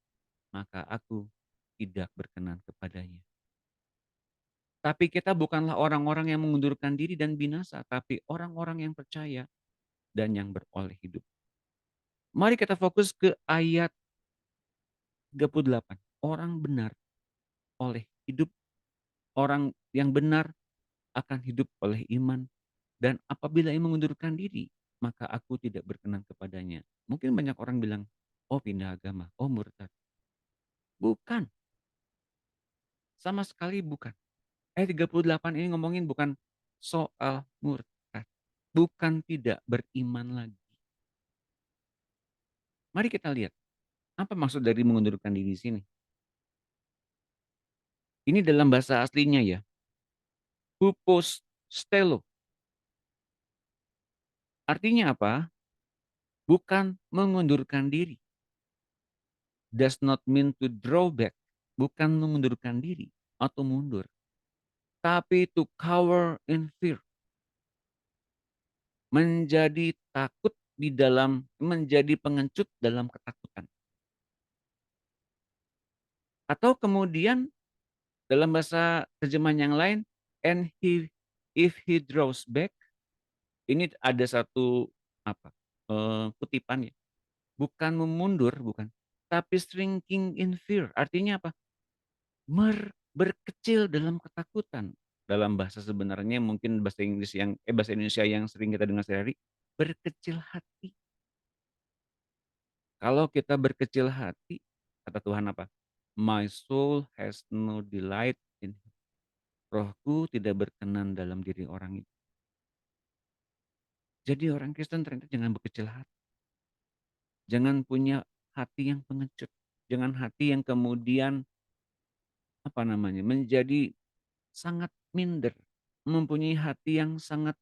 maka aku tidak berkenan kepadanya. Tapi kita bukanlah orang-orang yang mengundurkan diri dan binasa, tapi orang-orang yang percaya dan yang beroleh hidup. Mari kita fokus ke ayat 38. Orang benar oleh hidup, orang yang benar akan hidup oleh iman, dan apabila ia mengundurkan diri, maka aku tidak berkenan kepadanya. Mungkin banyak orang bilang, "Oh, pindah agama, oh, murtad." Bukan, sama sekali bukan. Ayat 38 ini ngomongin bukan soal murtad, bukan tidak beriman lagi. Mari kita lihat, apa maksud dari mengundurkan diri di sini? Ini dalam bahasa aslinya ya, hupostello. Artinya apa? Bukan mengundurkan diri. Does not mean to draw back. Bukan mengundurkan diri atau mundur. Tapi to cower in fear. Menjadi takut di dalam, menjadi pengecut dalam ketakutan. Atau kemudian dalam bahasa terjemahan yang lain, and if he draws back, ini ada satu apa, kutipan ya, bukan memundur, bukan, tapi shrinking in fear. Artinya apa? Berkecil dalam ketakutan. Dalam bahasa sebenarnya mungkin bahasa Indonesia yang sering kita dengar sehari-hari, berkecil hati. Kalau kita berkecil hati, kata Tuhan apa? "My soul has no delight in him." Rohku tidak berkenan dalam diri orang itu. Jadi orang Kristen ternyata jangan berkecil hati, jangan punya hati yang pengecut, jangan hati yang kemudian, apa namanya, menjadi sangat minder, mempunyai hati yang sangat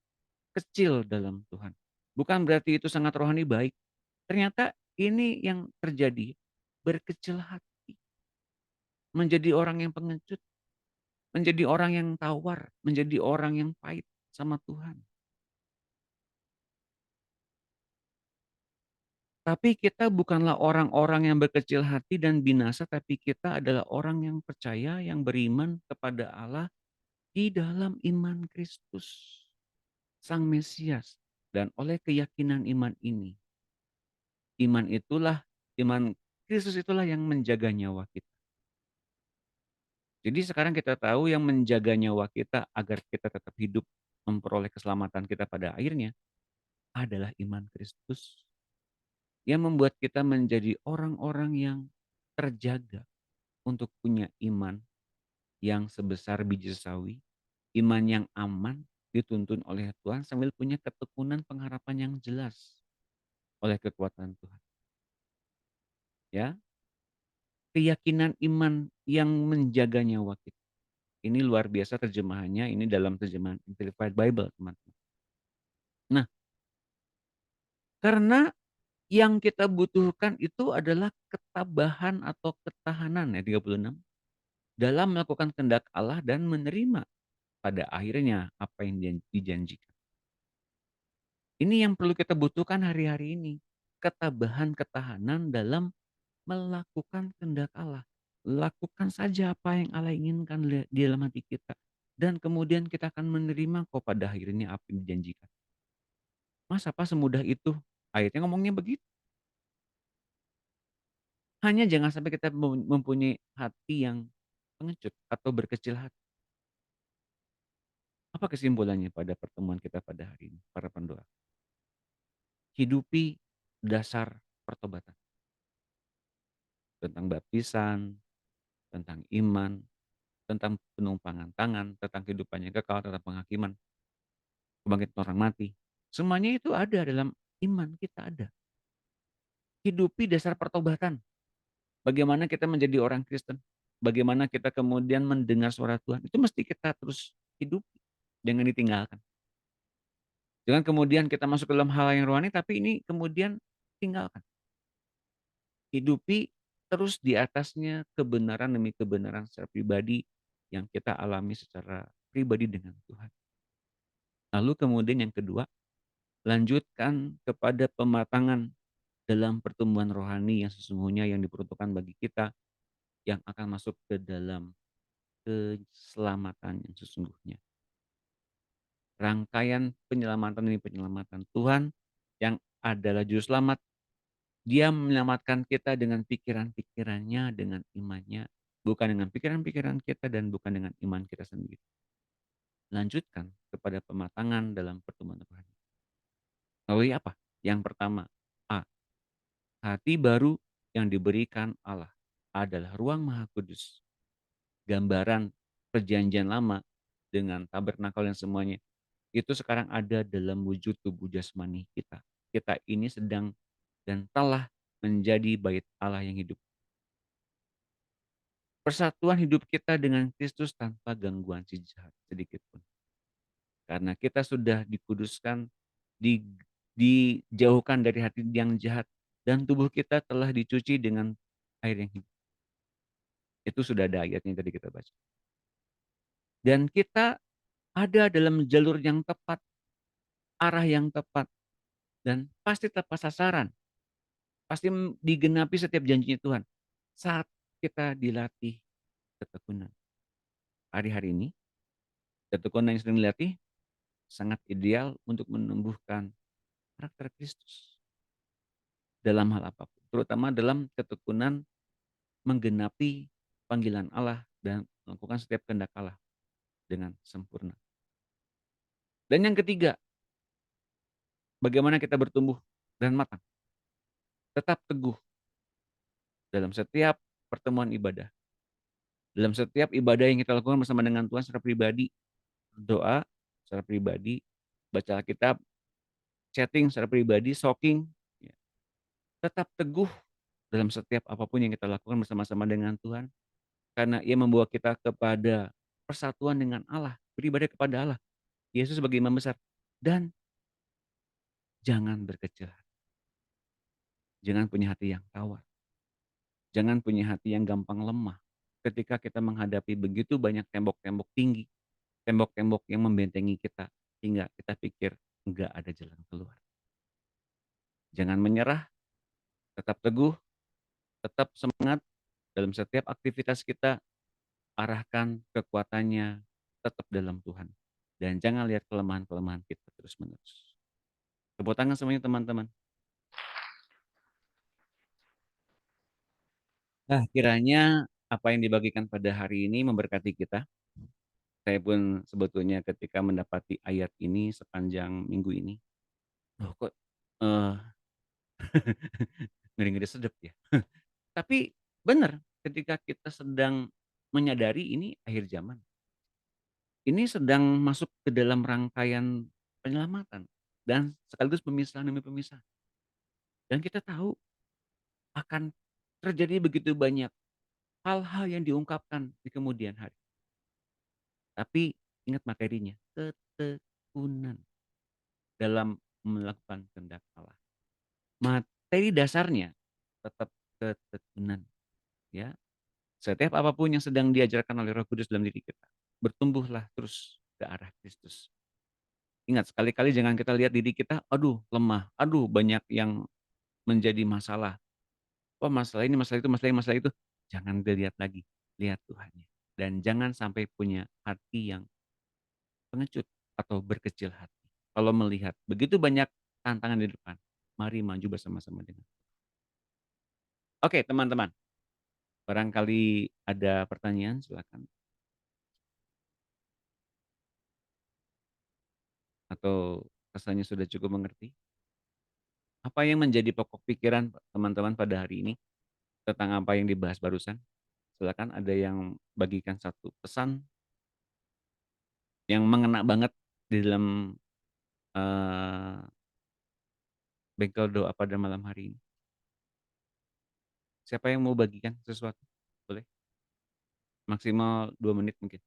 kecil dalam Tuhan. Bukan berarti itu sangat rohani baik, ternyata ini yang terjadi, berkecil hati, menjadi orang yang pengecut, menjadi orang yang tawar, menjadi orang yang pahit sama Tuhan. Tapi kita bukanlah orang-orang yang berkecil hati dan binasa, tapi kita adalah orang yang percaya, yang beriman kepada Allah di dalam iman Kristus, Sang Mesias. Dan oleh keyakinan iman ini, iman itulah, iman Kristus itulah yang menjaga nyawa kita. Jadi sekarang kita tahu yang menjaga nyawa kita agar kita tetap hidup, memperoleh keselamatan kita pada akhirnya adalah iman Kristus yang membuat kita menjadi orang-orang yang terjaga untuk punya iman yang sebesar biji sawi, iman yang aman, dituntun oleh Tuhan sambil punya ketekunan pengharapan yang jelas oleh kekuatan Tuhan. Ya, keyakinan iman yang menjaga nyawa kita. Ini luar biasa terjemahannya, ini dalam terjemahan Amplified Bible, teman-teman. Nah, karena yang kita butuhkan itu adalah ketabahan atau ketahanan ya 36, dalam melakukan kehendak Allah dan menerima pada akhirnya apa yang dijanjikan. Ini yang perlu kita butuhkan hari-hari ini, ketabahan, ketahanan dalam melakukan kehendak Allah. Lakukan saja apa yang Allah inginkan di dalam hati kita, dan kemudian kita akan menerima kok pada akhirnya apa yang dijanjikan. Mas, apa semudah itu? Ayatnya ngomongnya begitu. Hanya jangan sampai kita mempunyai hati yang pengecut atau berkecil hati. Apa kesimpulannya pada pertemuan kita pada hari ini, para pendoa? Hidupi dasar pertobatan, tentang baptisan, tentang iman, tentang penumpangan tangan, tentang kehidupan yang kekal, tentang penghakiman, kebangkitan orang mati. Semuanya itu ada dalam iman kita ada. Hidupi dasar pertobatan. Bagaimana kita menjadi orang Kristen, bagaimana kita kemudian mendengar suara Tuhan, itu mesti kita terus hidupi, jangan ditinggalkan. Jangan kemudian kita masuk ke dalam hal yang rohani, tapi ini kemudian tinggalkan. Hidupi terus di atasnya kebenaran demi kebenaran secara pribadi yang kita alami secara pribadi dengan Tuhan. Lalu kemudian yang kedua, lanjutkan kepada pematangan dalam pertumbuhan rohani yang sesungguhnya yang diperuntukkan bagi kita yang akan masuk ke dalam keselamatan yang sesungguhnya. Rangkaian penyelamatan demi penyelamatan. Tuhan yang adalah juru selamat, Dia menyelamatkan kita dengan pikiran-pikirannya, dengan imannya, bukan dengan pikiran-pikiran kita dan bukan dengan iman kita sendiri. Lanjutkan kepada pematangan dalam pertumbuhan rohani. Melalui apa? Yang pertama, A. Hati baru yang diberikan Allah adalah ruang Maha Kudus, gambaran perjanjian lama dengan tabernakel yang semuanya itu sekarang ada dalam wujud tubuh jasmani kita. Kita ini sedang dan telah menjadi bait Allah yang hidup. Persatuan hidup kita dengan Kristus tanpa gangguan si jahat sedikit pun. Karena kita sudah dikuduskan, di, dijauhkan dari hati yang jahat, dan tubuh kita telah dicuci dengan air yang hidup. Itu sudah ada ayatnya tadi kita baca. Dan kita ada dalam jalur yang tepat, arah yang tepat, dan pasti tepat sasaran. Pasti digenapi setiap janjinya Tuhan. Saat kita dilatih ketekunan. Hari-hari ini, ketekunan yang sering dilatih sangat ideal untuk menumbuhkan karakter Kristus dalam hal apapun. Terutama dalam ketekunan menggenapi panggilan Allah dan melakukan setiap kehendak Allah dengan sempurna. Dan yang ketiga, bagaimana kita bertumbuh dan matang. Tetap teguh dalam setiap pertemuan ibadah. Dalam setiap ibadah yang kita lakukan bersama dengan Tuhan secara pribadi, doa secara pribadi, baca Alkitab, chatting secara pribadi, soaking, ya. Tetap teguh dalam setiap apapun yang kita lakukan bersama-sama dengan Tuhan, karena Ia membawa kita kepada persatuan dengan Allah, beribadah kepada Allah, Yesus sebagai imam besar. Dan jangan berkecil hati, jangan punya hati yang tawar, jangan punya hati yang gampang lemah. Ketika kita menghadapi begitu banyak tembok-tembok tinggi, tembok-tembok yang membentengi kita, hingga kita pikir enggak ada jalan keluar. Jangan menyerah, tetap teguh, tetap semangat dalam setiap aktivitas kita, arahkan kekuatannya tetap dalam Tuhan. Dan jangan lihat kelemahan-kelemahan kita terus-menerus. Tepuk tangan semuanya teman-teman. Nah, kiranya apa yang dibagikan pada hari ini memberkati kita. Saya pun sebetulnya ketika mendapati ayat ini sepanjang minggu ini, loh kok eh, ngeri-ngeri sedep ya. Tapi benar, ketika kita sedang menyadari ini akhir zaman, ini sedang masuk ke dalam rangkaian penyelamatan dan sekaligus pemisahan demi pemisahan. Dan kita tahu akan terjadi begitu banyak hal-hal yang diungkapkan di kemudian hari. Tapi ingat materinya, ketekunan dalam melakukan kehendak Allah. Materi dasarnya tetap ketekunan, ya. Setiap apapun yang sedang diajarkan oleh Roh Kudus dalam diri kita, bertumbuhlah terus ke arah Kristus. Ingat, sekali-kali jangan kita lihat diri kita, aduh lemah, aduh banyak yang menjadi masalah. Oh masalah ini, masalah itu, masalah ini, masalah itu. Jangan dilihat lagi, lihat Tuhannya. Dan jangan sampai punya hati yang pengecut atau berkecil hati. Kalau melihat begitu banyak tantangan di depan, mari maju bersama-sama dengan. Oke teman-teman, barangkali ada pertanyaan silakan. Atau rasanya sudah cukup mengerti? Apa yang menjadi pokok pikiran teman-teman pada hari ini tentang apa yang dibahas barusan? Silakan ada yang bagikan satu pesan yang mengena banget di dalam bengkel doa pada malam hari ini. Siapa yang mau bagikan sesuatu? Boleh? Maksimal 2 menit mungkin.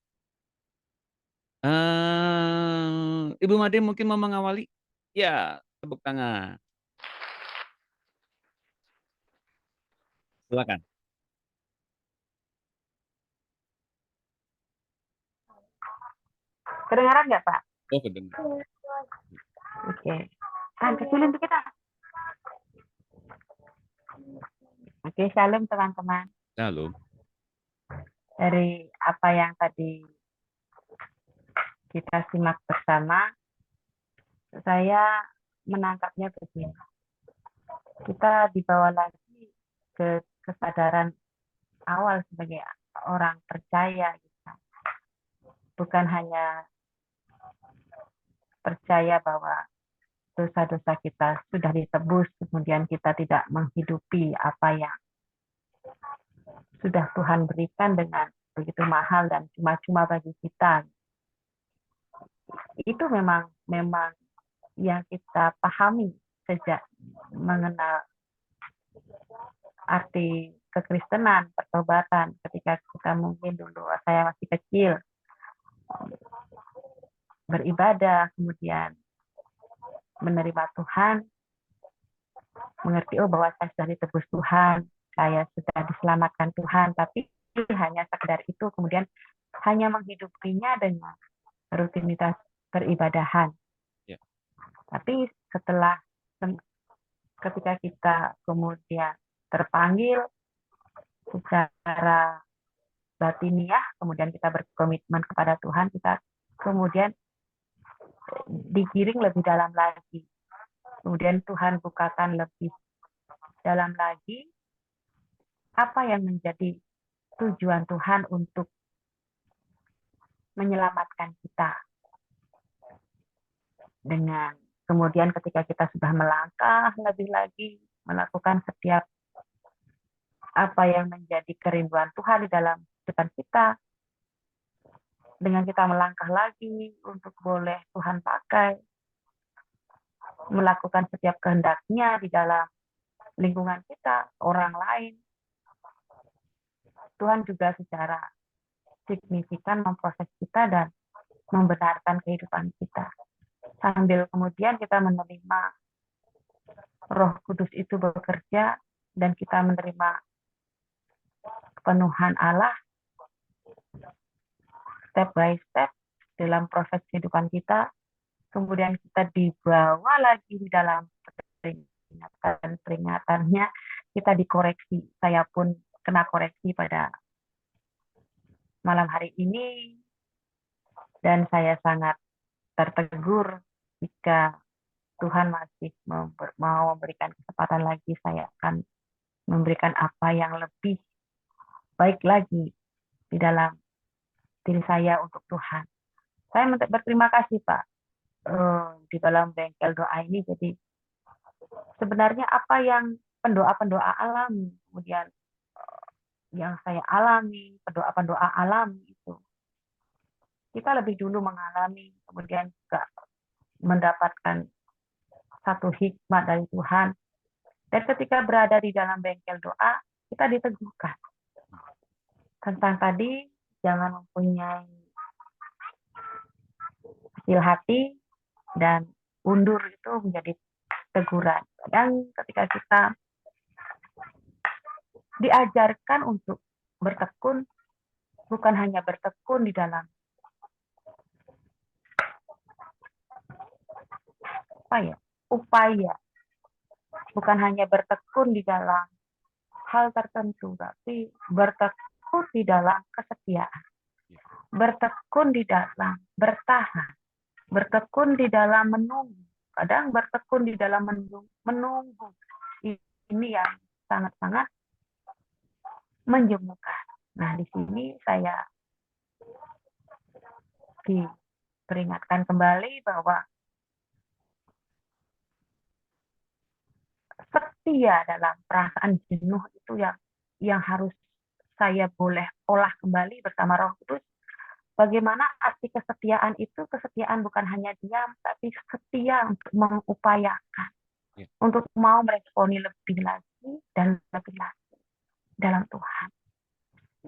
Ibu Made mungkin mau mengawali? Ya, tepuk tangan. Silakan. Kedengaran nggak, Pak? Oh, kedengar. Oke. Kecilin dikit, ah. Oke, shalom teman-teman. Shalom. dari apa yang tadi kita simak bersama, saya menangkapnya begini. Kita dibawa lagi ke kesadaran awal sebagai orang percaya. Bukan hanya percaya bahwa dosa-dosa kita sudah ditebus, kemudian kita tidak menghidupi apa yang sudah Tuhan berikan dengan begitu mahal dan cuma-cuma bagi kita. Itu memang yang kita pahami sejak mengenal arti kekristenan, pertobatan. Ketika kita mungkin dulu saya masih kecil, beribadah, kemudian menerima Tuhan, mengerti bahwa saya sudah ditebus Tuhan, saya sudah diselamatkan Tuhan, tapi hanya sekedar itu, kemudian hanya menghidupinya dengan rutinitas peribadahan. Ya. Tapi ketika kita kemudian terpanggil secara batiniah, kemudian kita berkomitmen kepada Tuhan, kita kemudian digiring lebih dalam lagi. Kemudian Tuhan bukakan lebih dalam lagi apa yang menjadi tujuan Tuhan untuk menyelamatkan kita. Dengan kemudian ketika kita sudah melangkah lebih lagi, melakukan setiap apa yang menjadi kerinduan Tuhan di dalam kehidupan kita, dengan kita melangkah lagi untuk boleh Tuhan pakai, melakukan setiap kehendaknya di dalam lingkungan kita, orang lain, Tuhan juga secara signifikan memproses kita dan membenarkan kehidupan kita. Sambil kemudian kita menerima Roh Kudus itu bekerja dan kita menerima penuhan Allah step by step dalam proses kehidupan kita. Kemudian kita dibawa lagi di dalam peringatannya, kita dikoreksi. Saya pun kena koreksi pada malam hari ini, dan saya sangat tertegur jika Tuhan masih mau memberikan kesempatan lagi, saya akan memberikan apa yang lebih baik lagi di dalam diri saya untuk Tuhan. Saya berterima kasih Pak di dalam bengkel doa ini. Jadi sebenarnya apa yang pendoa-pendoa alami, kemudian yang saya alami, pendoa-pendoa alami itu, kita lebih dulu mengalami, kemudian juga mendapatkan satu hikmat dari Tuhan. Dan ketika berada di dalam bengkel doa, kita diteguhkan tentang tadi jangan mempunyai kecil hati dan undur, itu menjadi teguran. Dan ketika kita diajarkan untuk bertekun, bukan hanya bertekun di dalam upaya, bukan hanya bertekun di dalam hal tertentu, tapi bertekun di dalam kesetiaan, bertekun di dalam bertahan, bertekun di dalam menunggu. Kadang bertekun di dalam menunggu. Ini yang sangat-sangat menjemukan. Nah, di sini saya diperingatkan kembali bahwa setia dalam perasaan jenuh itu yang harus saya boleh olah kembali bersama Roh Kudus. Bagaimana arti kesetiaan itu? Kesetiaan bukan hanya diam, tapi setia untuk mengupayakan, untuk mau meresponi lebih lagi dan lebih lagi dalam Tuhan.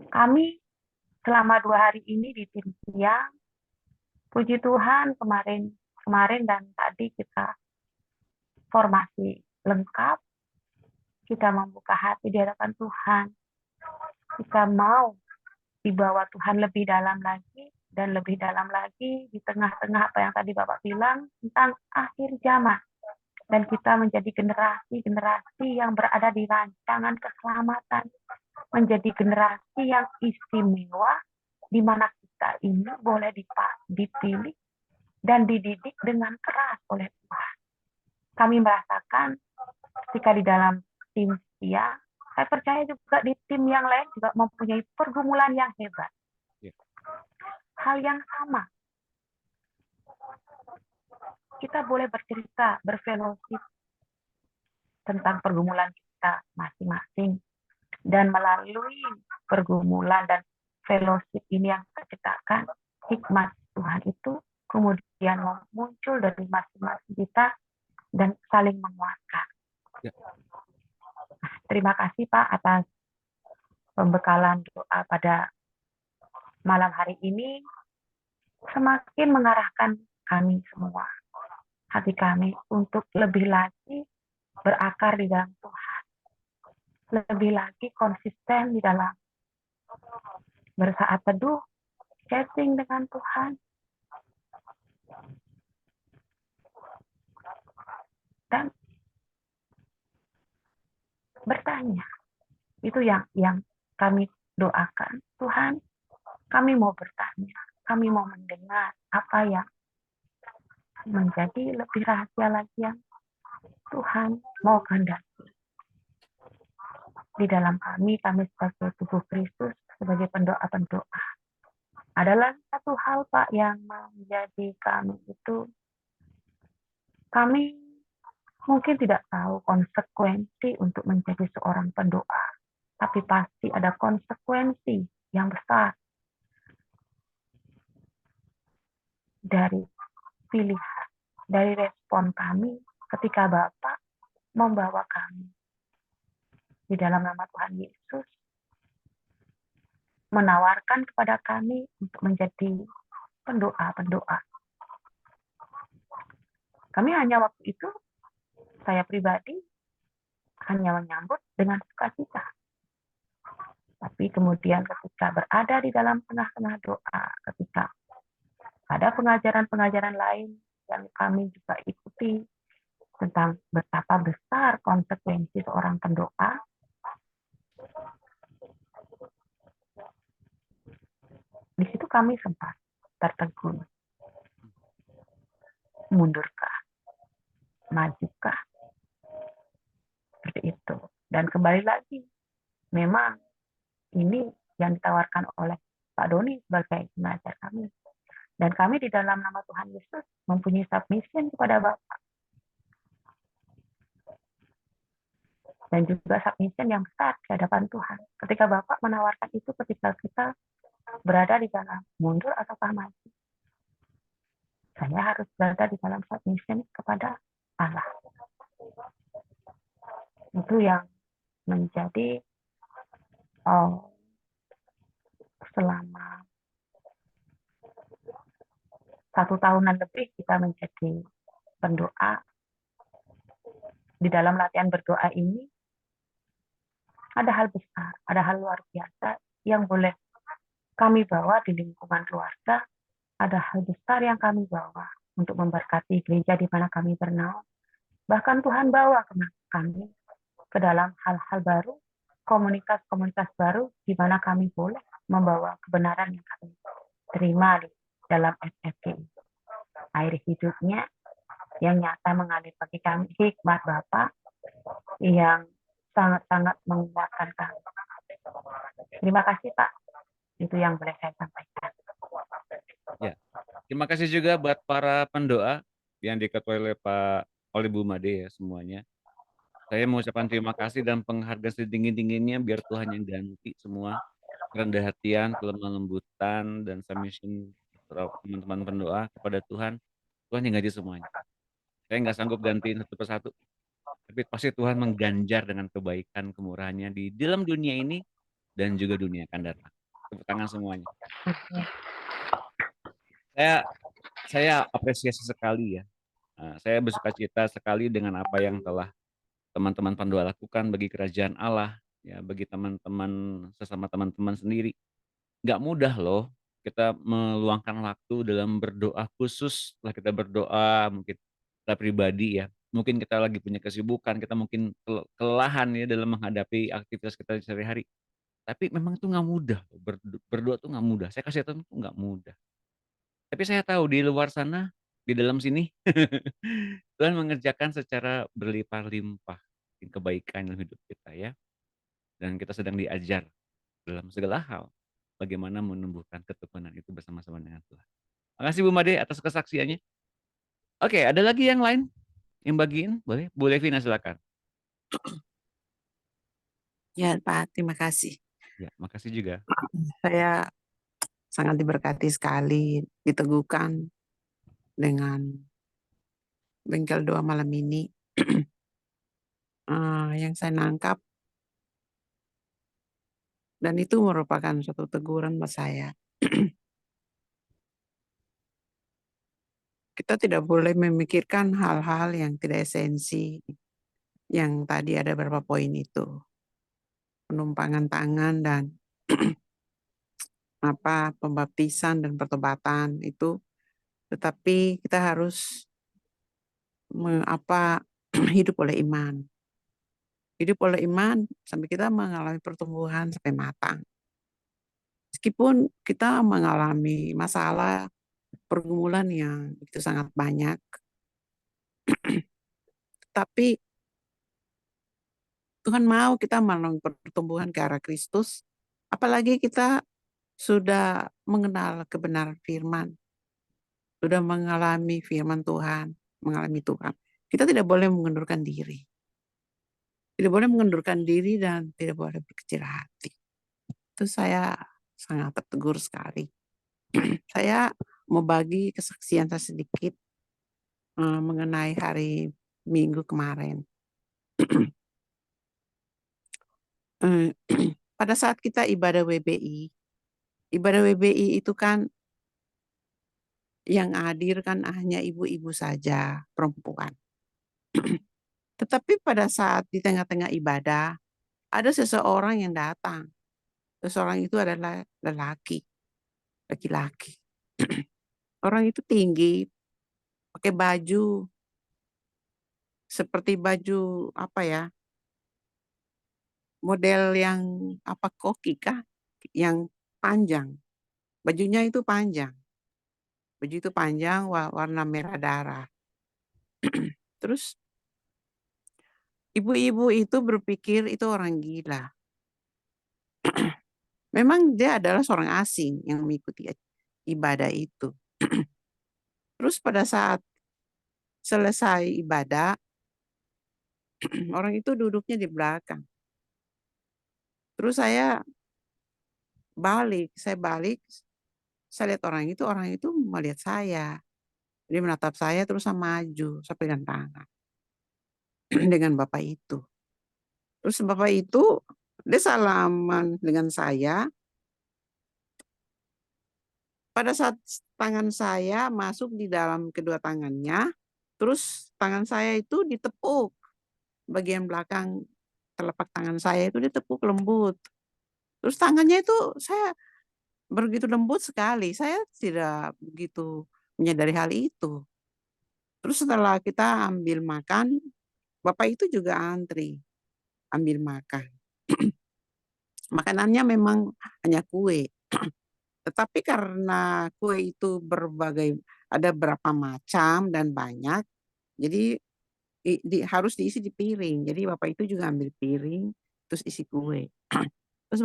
Kami selama 2 hari ini di tim siang, puji Tuhan kemarin dan tadi kita formasi lengkap, kita membuka hati di hadapan Tuhan, kita mau dibawa Tuhan lebih dalam lagi dan lebih dalam lagi di tengah-tengah apa yang tadi Bapak bilang tentang akhir zaman, dan kita menjadi generasi yang berada di rancangan keselamatan, menjadi generasi yang istimewa, di mana kita ini boleh dipilih dan dididik dengan keras oleh Tuhan. Kami merasakan ketika di dalam tim Setia, saya percaya juga di tim yang lain juga mempunyai pergumulan yang hebat. Ya. Hal yang sama. Kita boleh bercerita, berfellowship tentang pergumulan kita masing-masing. Dan melalui pergumulan dan fellowship ini yang kita ciptakan, hikmat Tuhan itu kemudian muncul dari masing-masing kita dan saling menguatkan. Ya. Terima kasih Pak atas pembekalan doa pada malam hari ini, semakin mengarahkan kami semua, hati kami untuk lebih lagi berakar di dalam Tuhan, lebih lagi konsisten di dalam bersaat teduh, chatting dengan Tuhan, dan bertanya. Itu yang kami doakan. Tuhan, kami mau bertanya, kami mau mendengar apa yang menjadi lebih rahasia lagi yang Tuhan mau kehendaki. Di dalam kami sebagai tubuh Kristus, sebagai pendoa-pendoa. Adalah satu hal Pak yang menjadi kami itu, kami mungkin tidak tahu konsekuensi untuk menjadi seorang pendoa, tapi pasti ada konsekuensi yang besar dari pilihan, dari respon kami ketika Bapak membawa kami di dalam nama Tuhan Yesus, menawarkan kepada kami untuk menjadi pendoa-pendoa. Kami hanya waktu itu, saya pribadi, hanya menyambut dengan sukacita. Tapi kemudian ketika berada di dalam tengah-tengah doa, ketika ada pengajaran-pengajaran lain yang kami juga ikuti tentang betapa besar konsekuensi seorang pendoa, di situ kami sempat tertegun. Mundurkah? Majukah? Seperti itu. Dan kembali lagi, memang ini yang ditawarkan oleh Pak Doni sebagai pengajar kami. Dan kami di dalam nama Tuhan Yesus mempunyai submission kepada Bapak. Dan juga submission yang besar di hadapan Tuhan. Ketika Bapak menawarkan itu ketika kita berada di dalam mundur ataukah maju. Saya harus berada di dalam submission kepada Allah. Itu yang menjadi selama 1 tahunan lebih kita menjadi pendoa. Di dalam latihan berdoa ini ada hal besar, ada hal luar biasa yang boleh kami bawa di lingkungan keluarga, ada hal besar yang kami bawa untuk memberkati gereja di mana kami bernaung. Bahkan Tuhan bawa kami ke dalam hal-hal baru, komunitas-komunitas baru di mana kami boleh membawa kebenaran yang kami terima di dalam FFGI. Air hidupnya yang nyata mengalir bagi kami, hikmat Bapa yang sangat-sangat menguatkan kami. Terima kasih Pak, itu yang boleh saya sampaikan. Ya, terima kasih juga buat para pendoa yang diketuai oleh Bu Made ya semuanya. Saya mengucapkan terima kasih dan penghargaan setinggi-tingginya biar Tuhan yang ganti semua kerendah hatian, kelemah lembutan, dan submission teman-teman pendoa kepada Tuhan. Tuhan yang ganti semuanya. Saya nggak sanggup gantiin satu persatu, tapi pasti Tuhan mengganjar dengan kebaikan, kemurahannya di dalam dunia ini dan juga dunia akan datang. Tepuk tangan semuanya. Saya apresiasi sekali ya. Saya bersukacita sekali dengan apa yang telah teman-teman pendoa lakukan bagi kerajaan Allah, ya bagi teman-teman sesama teman-teman sendiri. Nggak mudah loh kita meluangkan waktu dalam berdoa khusus setelah kita berdoa mungkin kita pribadi ya. Mungkin kita lagi punya kesibukan, kita mungkin kelelahan ya dalam menghadapi aktivitas kita sehari-hari. Tapi memang itu nggak mudah loh, berdoa tuh nggak mudah, saya kasih tahu tuh nggak mudah. Tapi saya tahu di luar sana, di dalam sini, Tuhan mengerjakan secara berlimpah-limpah kebaikan dalam hidup kita ya, dan kita sedang diajar dalam segala hal, bagaimana menumbuhkan ketekunan itu bersama-sama dengan Tuhan. Makasih Bu Made atas kesaksiannya. Oke, ada lagi yang lain yang bagiin? Boleh? Bu Levina silakan. Ya, Pak, terima kasih. Ya, makasih juga. Saya sangat diberkati sekali, diteguhkan dengan bengkel doa malam ini. Yang saya nangkap, dan itu merupakan suatu teguran buat saya. Kita tidak boleh memikirkan hal-hal yang tidak esensi, yang tadi ada beberapa poin itu. Penumpangan tangan dan pembaptisan dan pertobatan itu, tetapi kita harus hidup oleh iman. Hidup oleh iman sampai kita mengalami pertumbuhan sampai matang. Meskipun kita mengalami masalah, pergumulan yang itu sangat banyak, tapi Tuhan mau kita mengalami pertumbuhan ke arah Kristus, apalagi kita sudah mengenal kebenaran firman, sudah mengalami firman Tuhan, mengalami Tuhan. Kita tidak boleh mengundurkan diri. Tidak boleh mengundurkan diri dan tidak boleh berkecil hati. Itu saya sangat tertegur sekali. Saya mau bagi kesaksian saya sedikit mengenai hari Minggu kemarin. Pada saat kita ibadah WBI itu kan yang hadir kan hanya ibu-ibu saja, perempuan. Tetapi pada saat di tengah-tengah ibadah, ada seseorang yang datang. Seseorang itu adalah laki-laki. Orang itu tinggi, pakai baju seperti baju model yang koki kah, yang panjang. Bajunya itu panjang. Baju itu panjang, warna merah darah. Terus ibu-ibu itu berpikir itu orang gila. Memang dia adalah seorang asing yang mengikuti ibadah itu. Terus pada saat selesai ibadah, orang itu duduknya di belakang. Terus saya balik, saya lihat orang itu melihat saya. Dia menatap saya terus saya maju, saya pegang tangan dengan bapak itu. Terus bapak itu dia salaman dengan saya. Pada saat tangan saya masuk di dalam kedua tangannya, terus tangan saya itu ditepuk. Bagian belakang telapak tangan saya itu ditepuk lembut. Terus tangannya itu saya begitu lembut sekali. Saya tidak begitu menyadari hal itu. Terus setelah kita ambil makan, bapak itu juga antri ambil makan. Makanannya memang hanya kue. Tetapi karena kue itu ada berapa macam dan banyak, jadi harus diisi di piring. Jadi bapak itu juga ambil piring, terus isi kue. Terus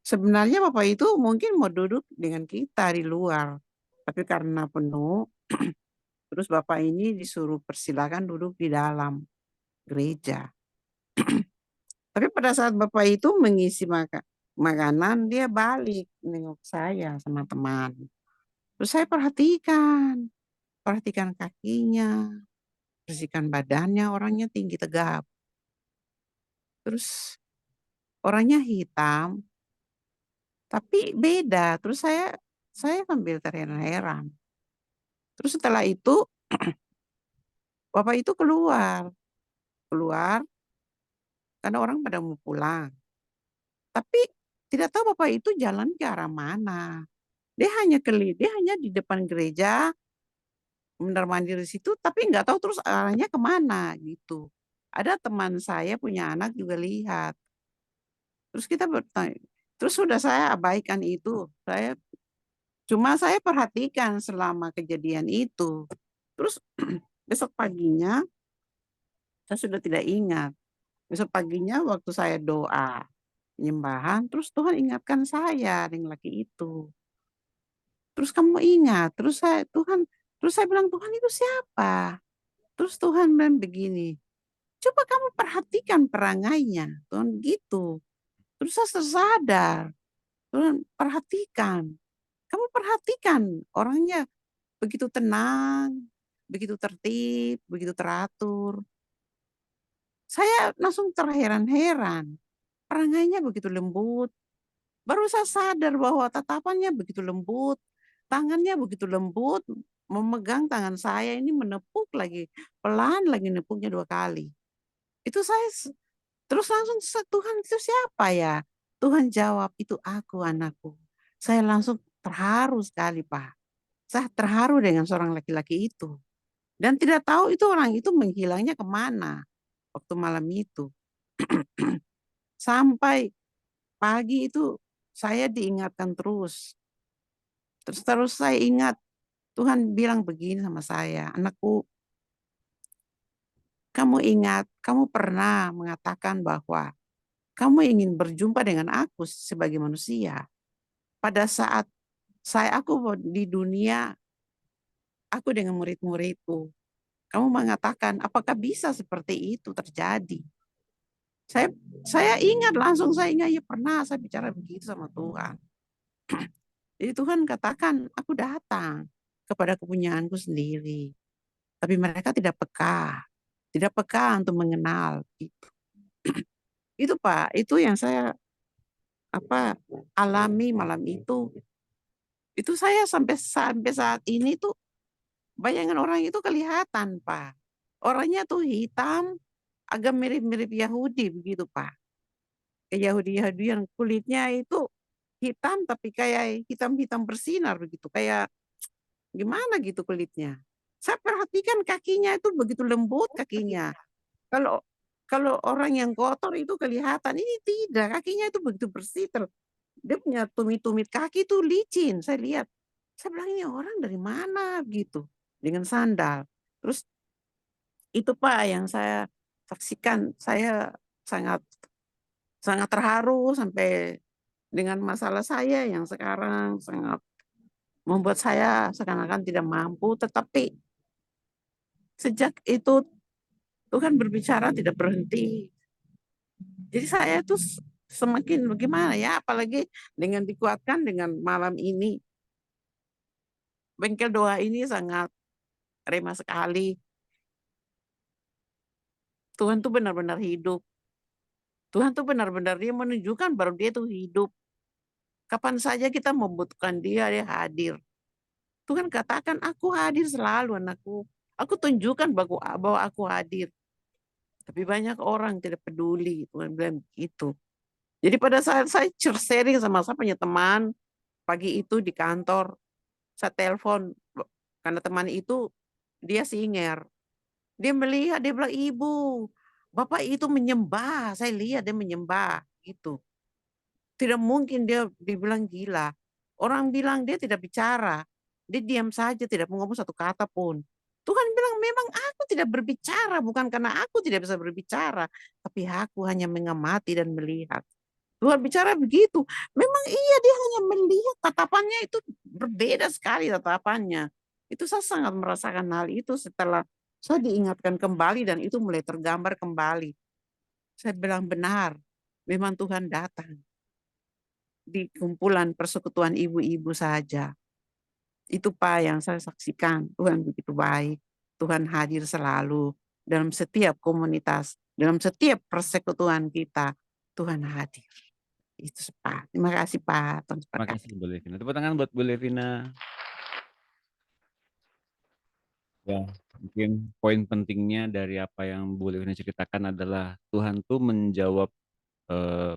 sebenarnya bapak itu mungkin mau duduk dengan kita di luar. Tapi karena penuh, terus bapak ini disuruh persilakan duduk di dalam gereja. Tapi pada saat bapak itu mengisi makanan, dia balik nengok saya sama teman. Terus saya perhatikan kakinya, bersihkan badannya, orangnya tinggi tegap. Terus orangnya hitam, tapi beda. Terus saya sambil terheran-heran. Terus setelah itu bapak itu keluar karena orang pada mau pulang. Tapi tidak tahu bapak itu jalan ke arah mana. Dia hanya di depan gereja, mondar-mandir di situ, tapi nggak tahu terus arahnya kemana gitu. Ada teman saya punya anak juga lihat. Terus kita bertanya, terus sudah saya abaikan itu. Saya perhatikan selama kejadian itu. Terus besok paginya saya sudah tidak ingat. Besok paginya waktu saya doa penyembahan, terus Tuhan ingatkan saya dengan laki itu. Terus kamu ingat, terus saya bilang, Tuhan itu siapa? Terus Tuhan bilang begini, coba kamu perhatikan perangainya. Tuhan gitu. Terus saya tersadar, Tuhan perhatikan. Kamu perhatikan orangnya begitu tenang, begitu tertib, begitu teratur. Saya langsung terheran-heran. Perangainya begitu lembut. Baru saya sadar bahwa tatapannya begitu lembut. Tangannya begitu lembut. Memegang tangan saya ini menepuk lagi. Pelan lagi nepuknya 2 kali. Itu terus langsung Tuhan itu siapa ya? Tuhan jawab, itu aku anakku. Saya langsung terharu sekali Pak. Saya terharu dengan seorang laki-laki itu. Dan tidak tahu itu orang itu menghilangnya kemana waktu malam itu. Sampai pagi itu saya diingatkan terus. Terus saya ingat Tuhan bilang begini sama saya, anakku, kamu ingat, kamu pernah mengatakan bahwa kamu ingin berjumpa dengan aku sebagai manusia. Pada saat aku di dunia, aku dengan murid-muridku, kamu mengatakan, apakah bisa seperti itu terjadi? Saya saya ingat langsung, saya ingat, ya pernah saya bicara begitu sama Tuhan. Jadi Tuhan katakan, aku datang kepada kepunyaanku sendiri. Tapi mereka tidak peka untuk mengenal. Itu Pak, itu yang saya alami malam itu. Itu saya sampai saat ini tuh bayangan orang itu kelihatan Pak. Orangnya tuh hitam, agak mirip-mirip Yahudi begitu Pak. Kayak Yahudi yang kulitnya itu hitam tapi kayak hitam-hitam bersinar begitu, kayak gimana gitu kulitnya. Saya perhatikan kakinya itu begitu lembut kakinya. Kalau kalau orang yang kotor itu kelihatan, ini tidak, kakinya itu begitu bersih. Dia punya tumit-tumit kaki itu licin, saya lihat. Saya bilang ini orang dari mana gitu, dengan sandal. Terus itu Pak yang saya saksikan, saya sangat sangat terharu sampai dengan masalah saya yang sekarang sangat membuat saya seakan-akan tidak mampu, tetapi sejak itu Tuhan berbicara tidak berhenti. Jadi saya tuh semakin bagaimana ya, apalagi dengan dikuatkan dengan malam ini. Bengkel doa ini sangat remah sekali. Tuhan tuh benar-benar hidup. Tuhan tuh benar-benar dia menunjukkan baru dia tuh hidup. Kapan saja kita membutuhkan dia, dia hadir. Tuhan katakan, aku hadir selalu anakku. Aku tunjukkan bahwa aku hadir. Tapi banyak orang tidak peduli. Tuhan bilang begitu. Jadi pada saat saya sharing sama saya punya teman, pagi itu di kantor, saya telepon, karena teman itu dia singer. Dia melihat, dia bilang, ibu, bapak itu menyembah, saya lihat dia menyembah. Gitu. Tidak mungkin dia dibilang gila. Orang bilang dia tidak bicara. Dia diam saja, tidak ngomong satu kata pun. Tuhan bilang, memang aku tidak berbicara, bukan karena aku tidak bisa berbicara, tapi aku hanya mengamati dan melihat. Tuhan bicara begitu. Memang iya dia hanya melihat, tatapannya itu berbeda sekali tatapannya. Itu saya sangat merasakan hal itu setelah saya diingatkan kembali dan itu mulai tergambar kembali. Saya bilang benar, memang Tuhan datang di kumpulan persekutuan ibu-ibu saja. Itu Pak yang saya saksikan. Tuhan begitu baik. Tuhan hadir selalu dalam setiap komunitas, dalam setiap persekutuan kita. Tuhan hadir. Itu Pak. Terima kasih Pak. Tuhan Terima berkati. kasih Bu Levina. Tepuk tangan buat Bu Levina. Ya, mungkin poin pentingnya dari apa yang Bu Levina ceritakan adalah Tuhan tuh menjawab eh,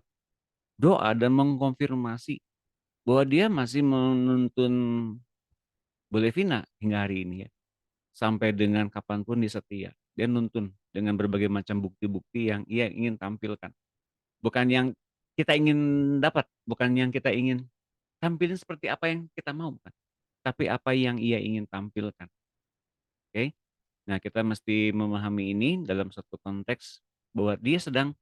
doa dan mengkonfirmasi bahwa Dia masih menuntun Bu Levina hingga hari ini ya. Sampai dengan kapanpun dia setia. Dia nuntun dengan berbagai macam bukti-bukti yang ia ingin tampilkan. Bukan yang kita ingin dapat, bukan yang kita ingin tampilin seperti apa yang kita mau, bukan. Tapi apa yang Ia ingin tampilkan, oke? Nah, kita mesti memahami ini dalam satu konteks bahwa Dia sedang,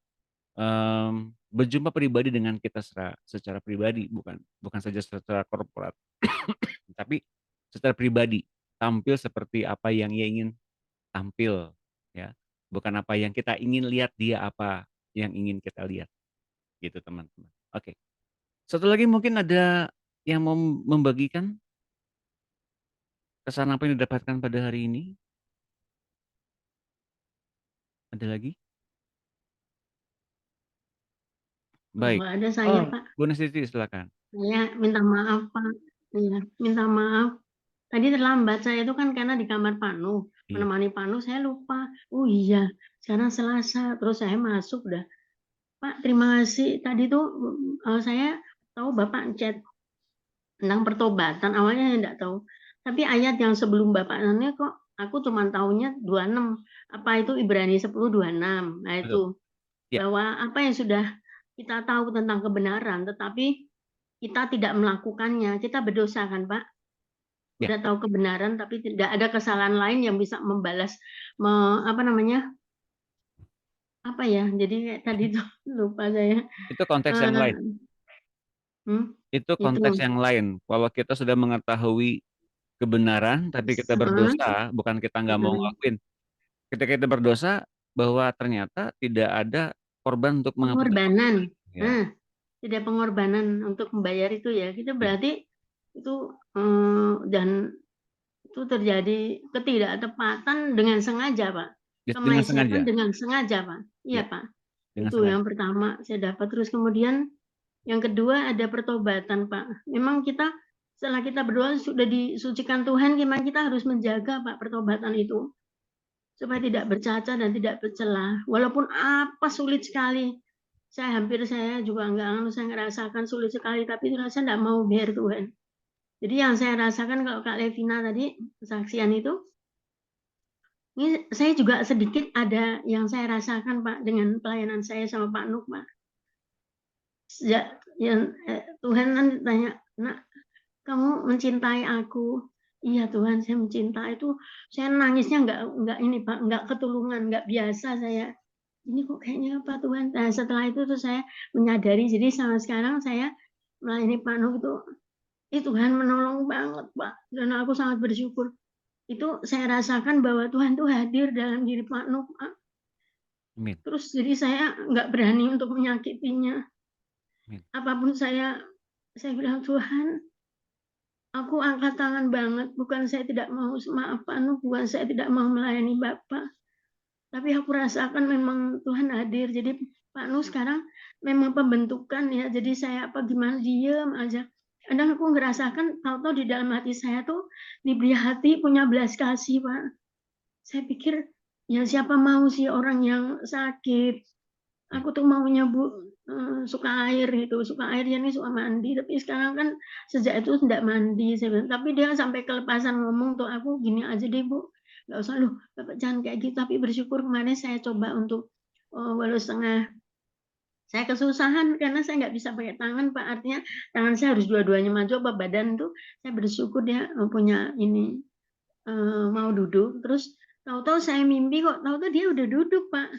berjumpa pribadi dengan kita secara pribadi, bukan saja secara korporat, tapi secara pribadi, tampil seperti apa yang Ia ingin tampil, ya. Bukan apa yang kita ingin lihat, Dia apa yang ingin kita lihat, gitu teman-teman. Oke. Satu lagi mungkin ada yang mau membagikan kesan apa yang didapatkan pada hari ini? Ada lagi? Baik. Nggak ada saya, Oh, Pak. Bu Nestiti silakan. Saya minta maaf, Pak. Iya, minta maaf. Tadi terlambat, saya itu kan karena di kamar Panu, Iya. menemani Panu, saya lupa. Oh iya, sekarang Selasa, terus saya masuk dah. Pak, terima kasih. Tadi tuh saya tahu Bapak chat tentang pertobatan, awalnya saya enggak tahu. Tapi ayat yang sebelum Bapak nanya kok aku cuma tahunya 26. Apa itu Ibrani 10:26. Nah Betul. itu. Ya. Bahwa apa yang sudah kita tahu tentang kebenaran, tetapi kita tidak melakukannya, kita berdosa kan, Pak? Ya. Udah tahu kebenaran, tapi tidak ada kesalahan lain yang bisa membalas, apa namanya? Apa ya? Jadi kayak tadi tuh lupa saya. Itu konteks yang lain. Itu konteks yang lain. Kalau kita sudah mengetahui kebenaran, tapi kita berdosa, bukan kita nggak mau ngelakuin. Ketika kita berdosa, bahwa ternyata tidak ada korban untuk menghapus dosa. Pengorbanan. Ya. Tidak pengorbanan untuk membayar itu ya. Itu berarti itu dan itu terjadi ketidaktepatan dengan sengaja, Pak. Dengan sengaja. Kemelesetan dengan sengaja, Pak. Iya, Ya. Pak. Dengan Itu sengaja. yang pertama saya dapat. Terus kemudian yang kedua ada pertobatan, Pak. Memang kita setelah kita berdoa sudah disucikan Tuhan, memang kita harus menjaga, Pak, pertobatan itu supaya tidak bercacat dan tidak bercela. Walaupun apa sulit sekali. Saya juga saya ngerasakan sulit sekali, tapi saya enggak mau biar Tuhan. Jadi yang saya rasakan kalau Kak Levina tadi kesaksian itu, ini saya juga sedikit ada yang saya rasakan, Pak, dengan pelayanan saya sama Pak Nuk, Pak. Sejak yang Tuhan kan tanya, "Nak, kamu mencintai aku?" Iya Tuhan, saya mencintai. Itu saya nangisnya enggak ini, Pak, enggak ketulungan, enggak biasa saya. Ini kok kayaknya apa Tuhan? Nah, setelah itu tuh saya menyadari, jadi sama sekarang saya melayani Pak Nuk itu Tuhan menolong banget, Pak. Dan aku sangat bersyukur. Itu saya rasakan bahwa Tuhan tuh hadir dalam diri Pak Nuk, Pak. Amin. Terus jadi saya nggak berani untuk menyakitinya. Amin. Apapun saya bilang, Tuhan, aku angkat tangan banget. Bukan saya tidak mau maaf Pak Nuk, bukan saya tidak mau melayani Bapak. Tapi aku rasakan memang Tuhan hadir. Jadi Pak Nuk sekarang memang pembentukan ya. Jadi saya gimana diem aja. Kadang aku ngerasakan tahu-tahu di dalam hati saya tuh diberi hati punya belas kasih, Pak. Saya pikir ya siapa mau sih orang yang sakit. Aku tuh maunya suka air gitu, suka air ya nih suka mandi. Tapi sekarang kan sejak itu tidak mandi. Saya bilang. Tapi dia sampai kelepasan ngomong tuh aku gini aja deh Bu. Nggak usah loh, Bapak jangan kayak gitu. Tapi bersyukur kemarin saya coba untuk walau setengah. Saya kesusahan karena saya nggak bisa pakai tangan, Pak. Artinya tangan saya harus dua-duanya maju. Apa badan tuh saya bersyukur dia punya ini mau duduk. Terus tahu-tahu saya mimpi kok. Tahu-tahu dia udah duduk, Pak.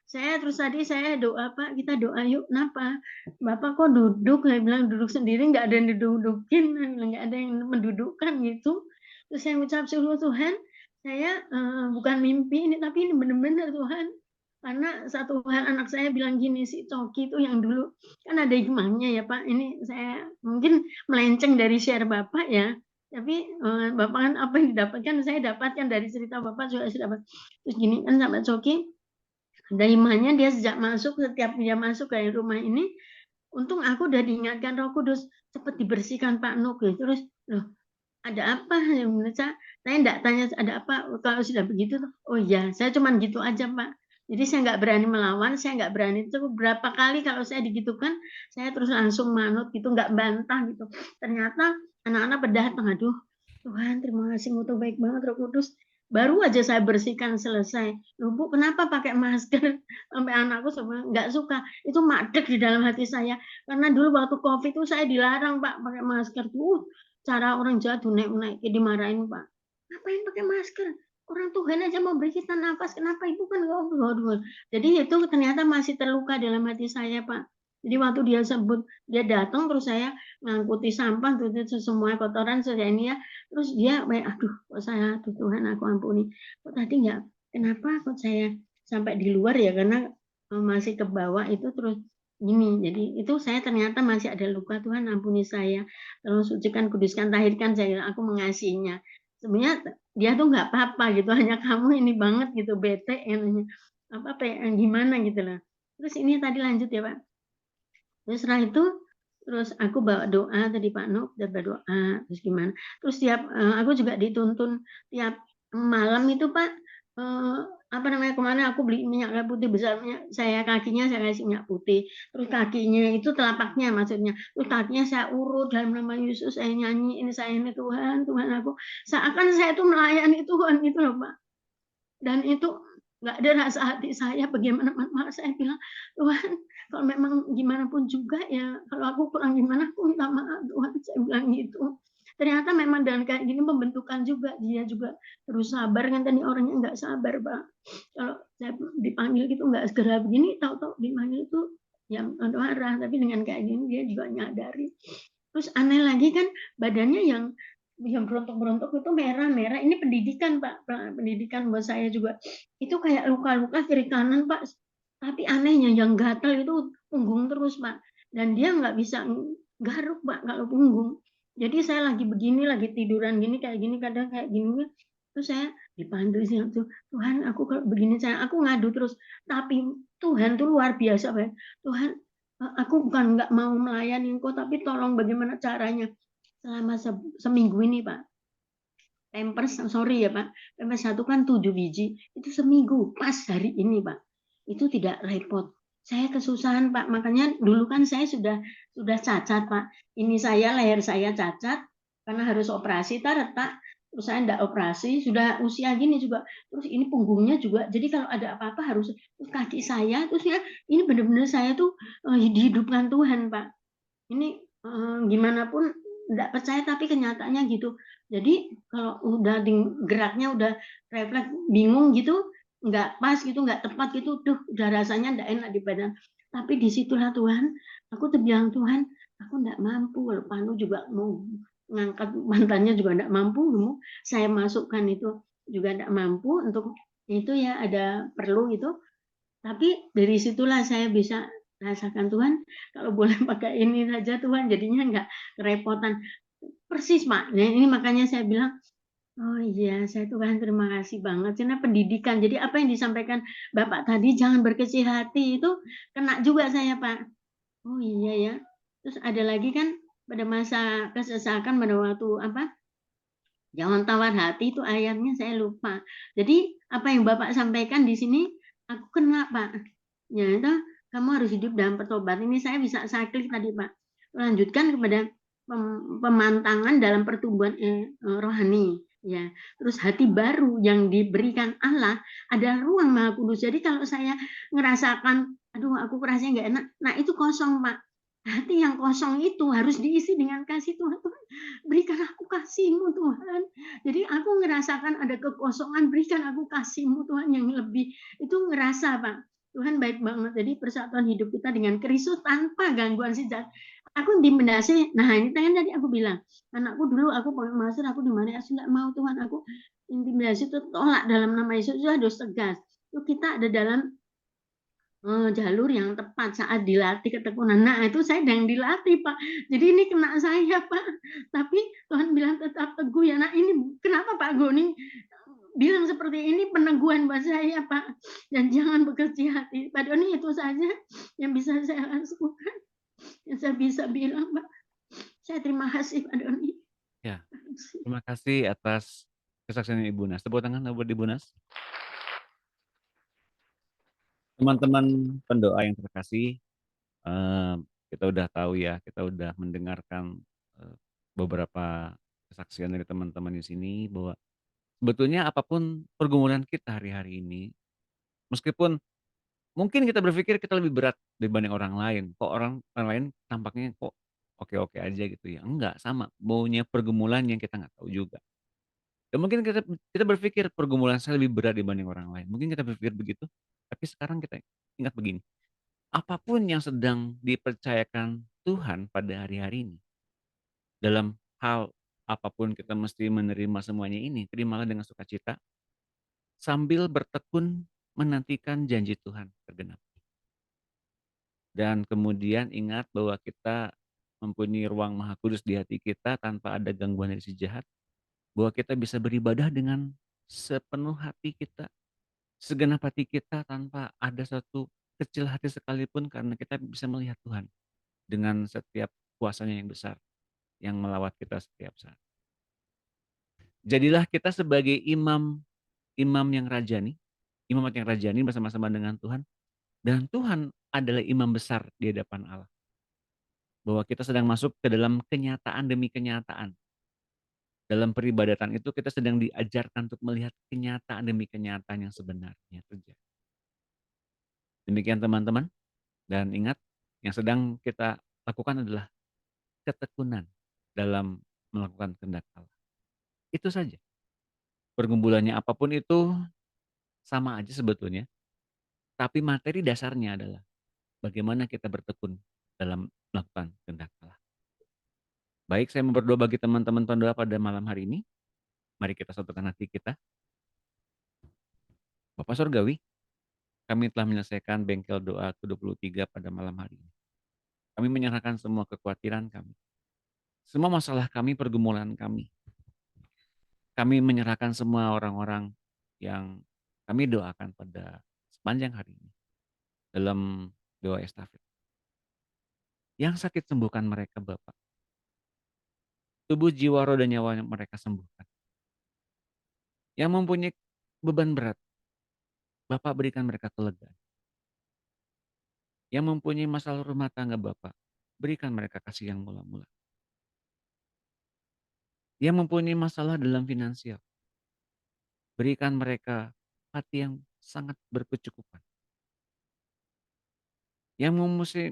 Saya terus tadi saya doa, Pak. Kita doa yuk. Kenapa? Bapak kok duduk? Saya bilang duduk sendiri, nggak ada yang didudukin, nggak ada yang mendudukkan gitu. Terus saya ucap syukur Tuhan. Saya bukan mimpi ini, tapi ini benar-benar Tuhan. Karena satu hal anak saya bilang gini, si Coki itu yang dulu kan ada hikmahnya ya Pak. Ini saya mungkin melenceng dari share Bapak ya. Tapi Bapak kan apa yang didapatkan saya dapatkan dari cerita Bapak juga saya dapat. Terus gini kan sama Coki ada hikmahnya dia sejak masuk, setiap dia masuk ke rumah ini, untung aku udah diingatkan Roh Kudus cepat dibersihkan Pak Nuk. Terus loh ada apa? Saya enggak tanya ada apa. Kalau sudah begitu, oh iya, saya cuma gitu aja Pak. Jadi saya nggak berani melawan, saya nggak berani itu berapa kali kalau saya digitukan, saya terus langsung manut gitu, nggak bantah gitu. Ternyata anak-anak berdatang, aduh Tuhan terima kasih, Tuh baik banget Roh Kudus. Baru aja saya bersihkan selesai. Loh Bu, kenapa pakai masker? Sampai anakku semua nggak suka. Itu madek di dalam hati saya. Karena dulu waktu COVID itu saya dilarang Pak pakai masker tuh. Cara orang Jawa tuh naik-naik dimarahin Pak. Ngapain pakai masker? Orang Tuhan aja mau beri kita nafas, kenapa Ibu kan waduh. Jadi itu ternyata masih terluka dalam hati saya Pak. Jadi waktu dia sebut, dia datang terus saya ngangkuti sampah tuh semua kotoran saya ini ya. Terus dia aduh kok saya aduh Tuhan aku ampuni. Kok tadi nggak kenapa kok saya sampai di luar ya karena masih ke bawah itu terus ini. Jadi itu saya ternyata masih ada luka Tuhan ampuni saya. Tolong sucikan, kuduskan, tahirkan saya aku mengasihinya. Sebenarnya dia tuh nggak apa-apa gitu hanya kamu ini banget gitu bete apa gimana gitu lah. Terus ini tadi lanjut ya Pak. Terus setelah itu terus aku bawa doa tadi Pak Nuk udah berdoa terus gimana terus tiap aku juga dituntun tiap malam itu Pak apa namanya kemana aku beli minyak kayu putih besar saya kakinya saya kasih minyak putih terus kakinya itu telapaknya maksudnya terus kakinya saya urut dalam nama Yesus saya nyanyi ini saya ini Tuhan Tuhan aku seakan saya itu melayani Tuhan gitu loh Pak dan itu nggak ada rasa hati saya bagaimana malah saya bilang Tuhan kalau memang gimana pun juga ya kalau aku kurang gimana aku minta maaf Tuhan saya bilang gitu ternyata memang dengan kayak gini pembentukan juga dia juga terus sabar kan tadi orangnya nggak sabar Pak kalau saya dipanggil gitu nggak segera begini tahu-tahu dipanggil itu yang marah tapi dengan kayak gini dia juga nyadari terus aneh lagi kan badannya yang berontok-berontok itu merah-merah. Ini pendidikan, Pak. Pendidikan buat saya juga. Itu kayak luka-luka kiri kanan, Pak. Tapi anehnya yang gatal itu punggung terus, Pak. Dan dia nggak bisa garuk, Pak, kalau punggung. Jadi saya lagi begini, lagi tiduran gini, kayak gini, kadang kayak gini. Terus saya dipandu sih Tuhan, aku kalau begini saya aku ngadu terus. Tapi Tuhan tuh luar biasa, Pak. Tuhan, aku bukan nggak mau melayani engkau, tapi tolong bagaimana caranya selama seminggu ini Pak Pampers sorry ya Pak Pampers satu kan 7 biji itu seminggu pas hari ini Pak itu tidak repot saya kesusahan Pak makanya dulu kan saya sudah cacat Pak ini saya leher saya cacat karena harus operasi retak terus saya tidak operasi sudah usia gini juga terus ini punggungnya juga jadi kalau ada apa-apa harus kaki saya terus ya ini benar-benar saya tuh dihidupkan Tuhan Pak ini gimana pun tidak percaya tapi kenyataannya gitu jadi kalau udah geraknya udah refleks bingung gitu nggak pas gitu nggak tepat gitu udah rasanya nggak enak di badan tapi disitulah Tuhan aku tuh bilang Tuhan aku nggak mampu kalau Panu juga mau ngangkat mantannya juga nggak mampu saya masukkan itu juga nggak mampu untuk itu ya ada perlu itu tapi dari situlah saya bisa rasakan Tuhan kalau boleh pakai ini saja Tuhan jadinya nggak kerepotan persis Mak nah, ini makanya saya bilang oh iya saya Tuhan terima kasih banget karena pendidikan jadi apa yang disampaikan Bapak tadi jangan berkecil hati itu kena juga saya Pak oh iya ya terus ada lagi kan pada masa kesesakan pada waktu apa jangan tawar hati itu ayatnya saya lupa jadi apa yang Bapak sampaikan di sini aku kena Pak ya itu kamu harus hidup dalam pertobatan ini saya bisa klik tadi Pak lanjutkan kepada pemantangan dalam pertumbuhan rohani ya terus hati baru yang diberikan Allah ada ruang Maha Kudus jadi kalau saya ngerasakan aduh aku rasanya nggak enak nah itu kosong Pak hati yang kosong itu harus diisi dengan kasih Tuhan Tuhan berikan aku kasih-Mu Tuhan jadi aku ngerasakan ada kekosongan berikan aku kasih-Mu Tuhan yang lebih itu ngerasa Pak Tuhan baik banget. Jadi persatuan hidup kita dengan Kristus tanpa gangguan sejak. Aku intimidasi. Nah ini kan tadi aku bilang, anakku dulu aku pakai masker, aku di mana aku nggak mau Tuhan. Aku intimidasi itu tolak dalam nama Yesus itu harus tegas. Itu kita ada dalam jalur yang tepat saat dilatih ketekunan. Nah itu saya yang dilatih Pak. Jadi ini kena saya Pak. Tapi Tuhan bilang tetap teguh ya. Nah ini kenapa Pak Goni bilang seperti ini peneguhan buat saya Pak dan jangan berkecil hati Pak Doni itu saja yang bisa saya lakukan yang saya bisa bilang Pak saya terima kasih Pak Doni Ya, terima kasih atas kesaksian Ibu Nas. Tepuk tangan buat Ibu Nas. Teman-teman pendoa yang terkasih, kita udah tahu ya, kita udah mendengarkan beberapa kesaksian dari teman-teman di sini bahwa sebetulnya apapun pergumulan kita hari-hari ini, meskipun mungkin kita berpikir kita lebih berat dibanding orang lain, kok orang lain tampaknya kok oke-oke aja gitu ya, enggak, sama, maunya pergumulan yang kita nggak tahu juga. Dan mungkin kita berpikir pergumulan saya lebih berat dibanding orang lain, mungkin kita berpikir begitu, tapi sekarang kita ingat begini, apapun yang sedang dipercayakan Tuhan pada hari-hari ini, dalam hal apapun kita mesti menerima semuanya ini, terimalah dengan sukacita, sambil bertekun menantikan janji Tuhan tergenap. Dan kemudian ingat bahwa kita mempunyai ruang Maha Kudus di hati kita tanpa ada gangguan dari si jahat, bahwa kita bisa beribadah dengan sepenuh hati kita, segenap hati kita tanpa ada satu kecil hati sekalipun karena kita bisa melihat Tuhan dengan setiap kuasanya yang besar yang melawat kita setiap saat. Jadilah kita sebagai imam yang rajani, imamat yang rajani bersama-sama dengan Tuhan, dan Tuhan adalah imam besar di hadapan Allah. Bahwa kita sedang masuk ke dalam kenyataan demi kenyataan. Dalam peribadatan itu kita sedang diajarkan untuk melihat kenyataan demi kenyataan yang sebenarnya terjadi. Demikian teman-teman, dan ingat yang sedang kita lakukan adalah ketekunan dalam melakukan kehendak Allah. Itu saja. Pergumulannya apapun itu sama aja sebetulnya, tapi materi dasarnya adalah bagaimana kita bertekun dalam melakukan kehendak Allah. Baik, saya mau berdoa bagi teman-teman pendoa pada malam hari ini. Mari kita satukan hati kita. Bapak Surgawi, kami telah menyelesaikan bengkel doa ke-23 pada malam hari ini. Kami menyerahkan semua kekhawatiran kami, semua masalah kami, pergumulan kami. Kami menyerahkan semua orang-orang yang kami doakan pada sepanjang hari ini dalam doa estafet. Yang sakit sembuhkan mereka Bapak. Tubuh, jiwa, roh, dan nyawa mereka sembuhkan. Yang mempunyai beban berat, Bapak berikan mereka kelegaan. Yang mempunyai masalah rumah tangga Bapak, berikan mereka kasih yang mula-mula. Yang mempunyai masalah dalam finansial, berikan mereka hati yang sangat berkecukupan. Yang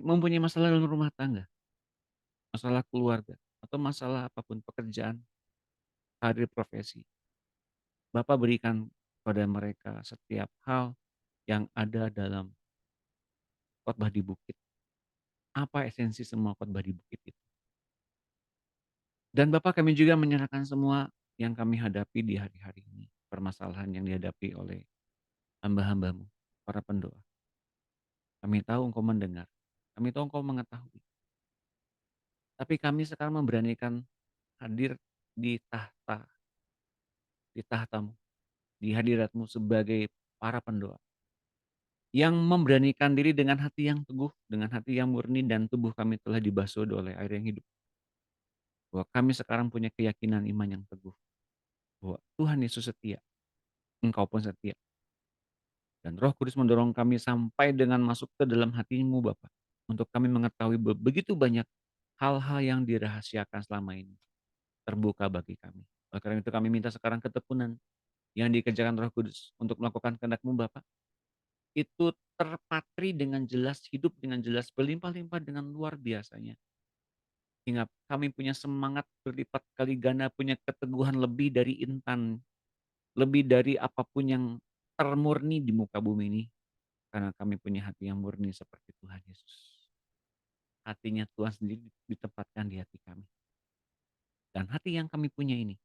mempunyai masalah dalam rumah tangga, masalah keluarga, atau masalah apapun, pekerjaan, karir, profesi, Bapak berikan pada mereka setiap hal yang ada dalam khotbah di bukit. Apa esensi semua khotbah di bukit itu? Dan Bapak, kami juga menyerahkan semua yang kami hadapi di hari-hari ini, permasalahan yang dihadapi oleh hamba-hambamu, para pendoa. Kami tahu Engkau mendengar, kami tahu Engkau mengetahui. Tapi kami sekarang memberanikan hadir di tahtamu, di hadiratmu sebagai para pendoa. Yang memberanikan diri dengan hati yang teguh, dengan hati yang murni, dan tubuh kami telah dibasuh oleh air yang hidup. Bahwa kami sekarang punya keyakinan iman yang teguh. Bahwa Tuhan Yesus setia, Engkau pun setia. Dan Roh Kudus mendorong kami sampai dengan masuk ke dalam hatimu Bapa. Untuk kami mengetahui begitu banyak hal-hal yang dirahasiakan selama ini. Terbuka bagi kami. Oleh karena itu kami minta sekarang ketekunan yang dikerjakan Roh Kudus untuk melakukan kehendak-Mu Bapa. Itu terpatri dengan jelas, hidup dengan jelas, berlimpah-limpah dengan luar biasanya. Hingga kami punya semangat berlipat kali ganda, punya keteguhan lebih dari intan, lebih dari apapun yang termurni di muka bumi ini. Karena kami punya hati yang murni seperti Tuhan Yesus. Hatinya Tuhan sendiri ditempatkan di hati kami. Dan hati yang kami punya ini,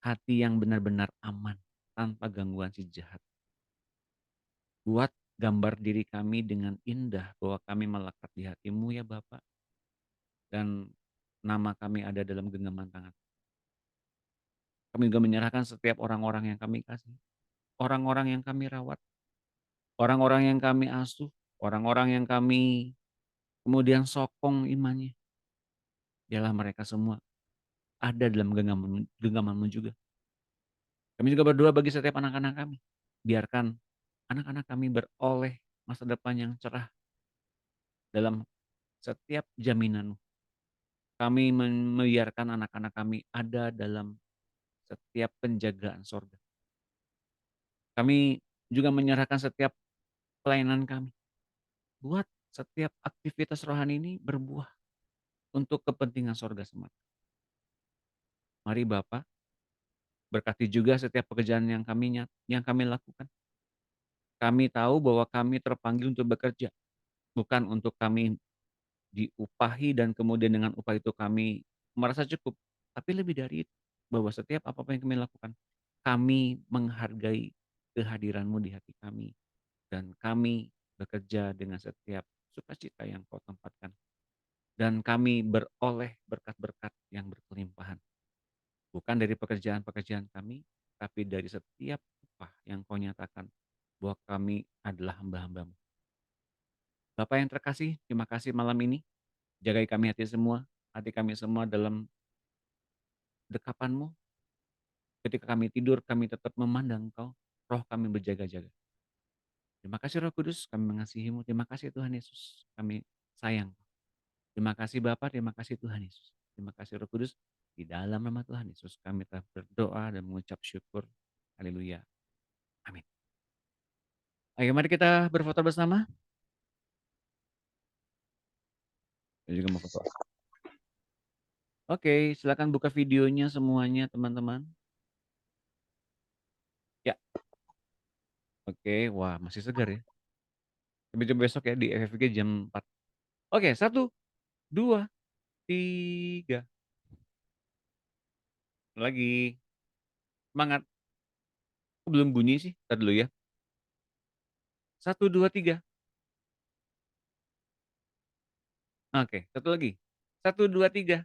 hati yang benar-benar aman, tanpa gangguan si jahat. Buat gambar diri kami dengan indah bahwa kami melekat di hati-Mu ya Bapak. Dan nama kami ada dalam genggaman tangan. Kami juga menyerahkan setiap orang-orang yang kami kasih. Orang-orang yang kami rawat. Orang-orang yang kami asuh. Orang-orang yang kami kemudian sokong imannya. Biarlah mereka semua ada dalam genggaman-Mu juga. Kami juga berdoa bagi setiap anak-anak kami. Biarkan anak-anak kami beroleh masa depan yang cerah dalam setiap jaminan-Mu. Kami membiarkan anak-anak kami ada dalam setiap penjagaan sorga. Kami juga menyerahkan setiap pelayanan kami. Buat setiap aktivitas rohani ini berbuah untuk kepentingan sorga semata. Mari Bapa, berkati juga setiap pekerjaan yang kami lakukan. Kami tahu bahwa kami terpanggil untuk bekerja, bukan untuk kami diupahi dan kemudian dengan upah itu kami merasa cukup. Tapi lebih dari itu, bahwa setiap apa yang kami lakukan, kami menghargai kehadiran-Mu di hati kami. Dan kami bekerja dengan setiap sukacita yang Kau tempatkan. Dan kami beroleh berkat-berkat yang berkelimpahan. Bukan dari pekerjaan-pekerjaan kami, tapi dari setiap upah yang Kau nyatakan bahwa kami adalah hamba-hamba-Mu. Bapak yang terkasih, terima kasih malam ini. Jagai kami hati kami semua dalam dekapan-Mu. Ketika kami tidur, kami tetap memandang Engkau. Roh kami berjaga-jaga. Terima kasih Roh Kudus, kami mengasihi-Mu. Terima kasih Tuhan Yesus, kami sayang. Terima kasih Bapa, terima kasih Tuhan Yesus. Terima kasih Roh Kudus. Di dalam nama Tuhan Yesus kami telah berdoa dan mengucap syukur. Haleluya. Amin. Ayo mari kita berfoto bersama. Saya juga mau foto. Oke, silakan buka videonya semuanya teman-teman. Ya. Oke, wah masih segar ya. Sampai jumpa besok ya di FFG jam 4. Oke, 1, 2, 3. Lagi. Semangat. Kok belum bunyi sih? Ntar dulu ya. 1, 2, 3. Oke, satu lagi. 1, 2, 3.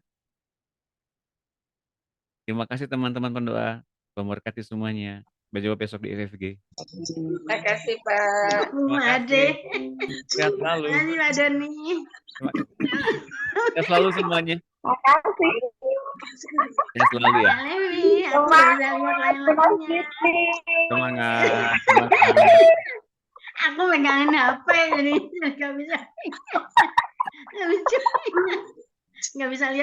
Terima kasih teman-teman pendoa. Memberkati semuanya. Sampai jumpa besok di FFG. Terima kasih Pak. Terima Ade. kasih. Sehat selalu. Makasih Pak Doni. Sehat selalu semuanya. Makasih. Sehat selalu ya. Kak Lewi, aku nggak bisa lihat layar-layarnya. Semangat. Aku megangin HP jadi nggak bisa. Nggak bisa lihat.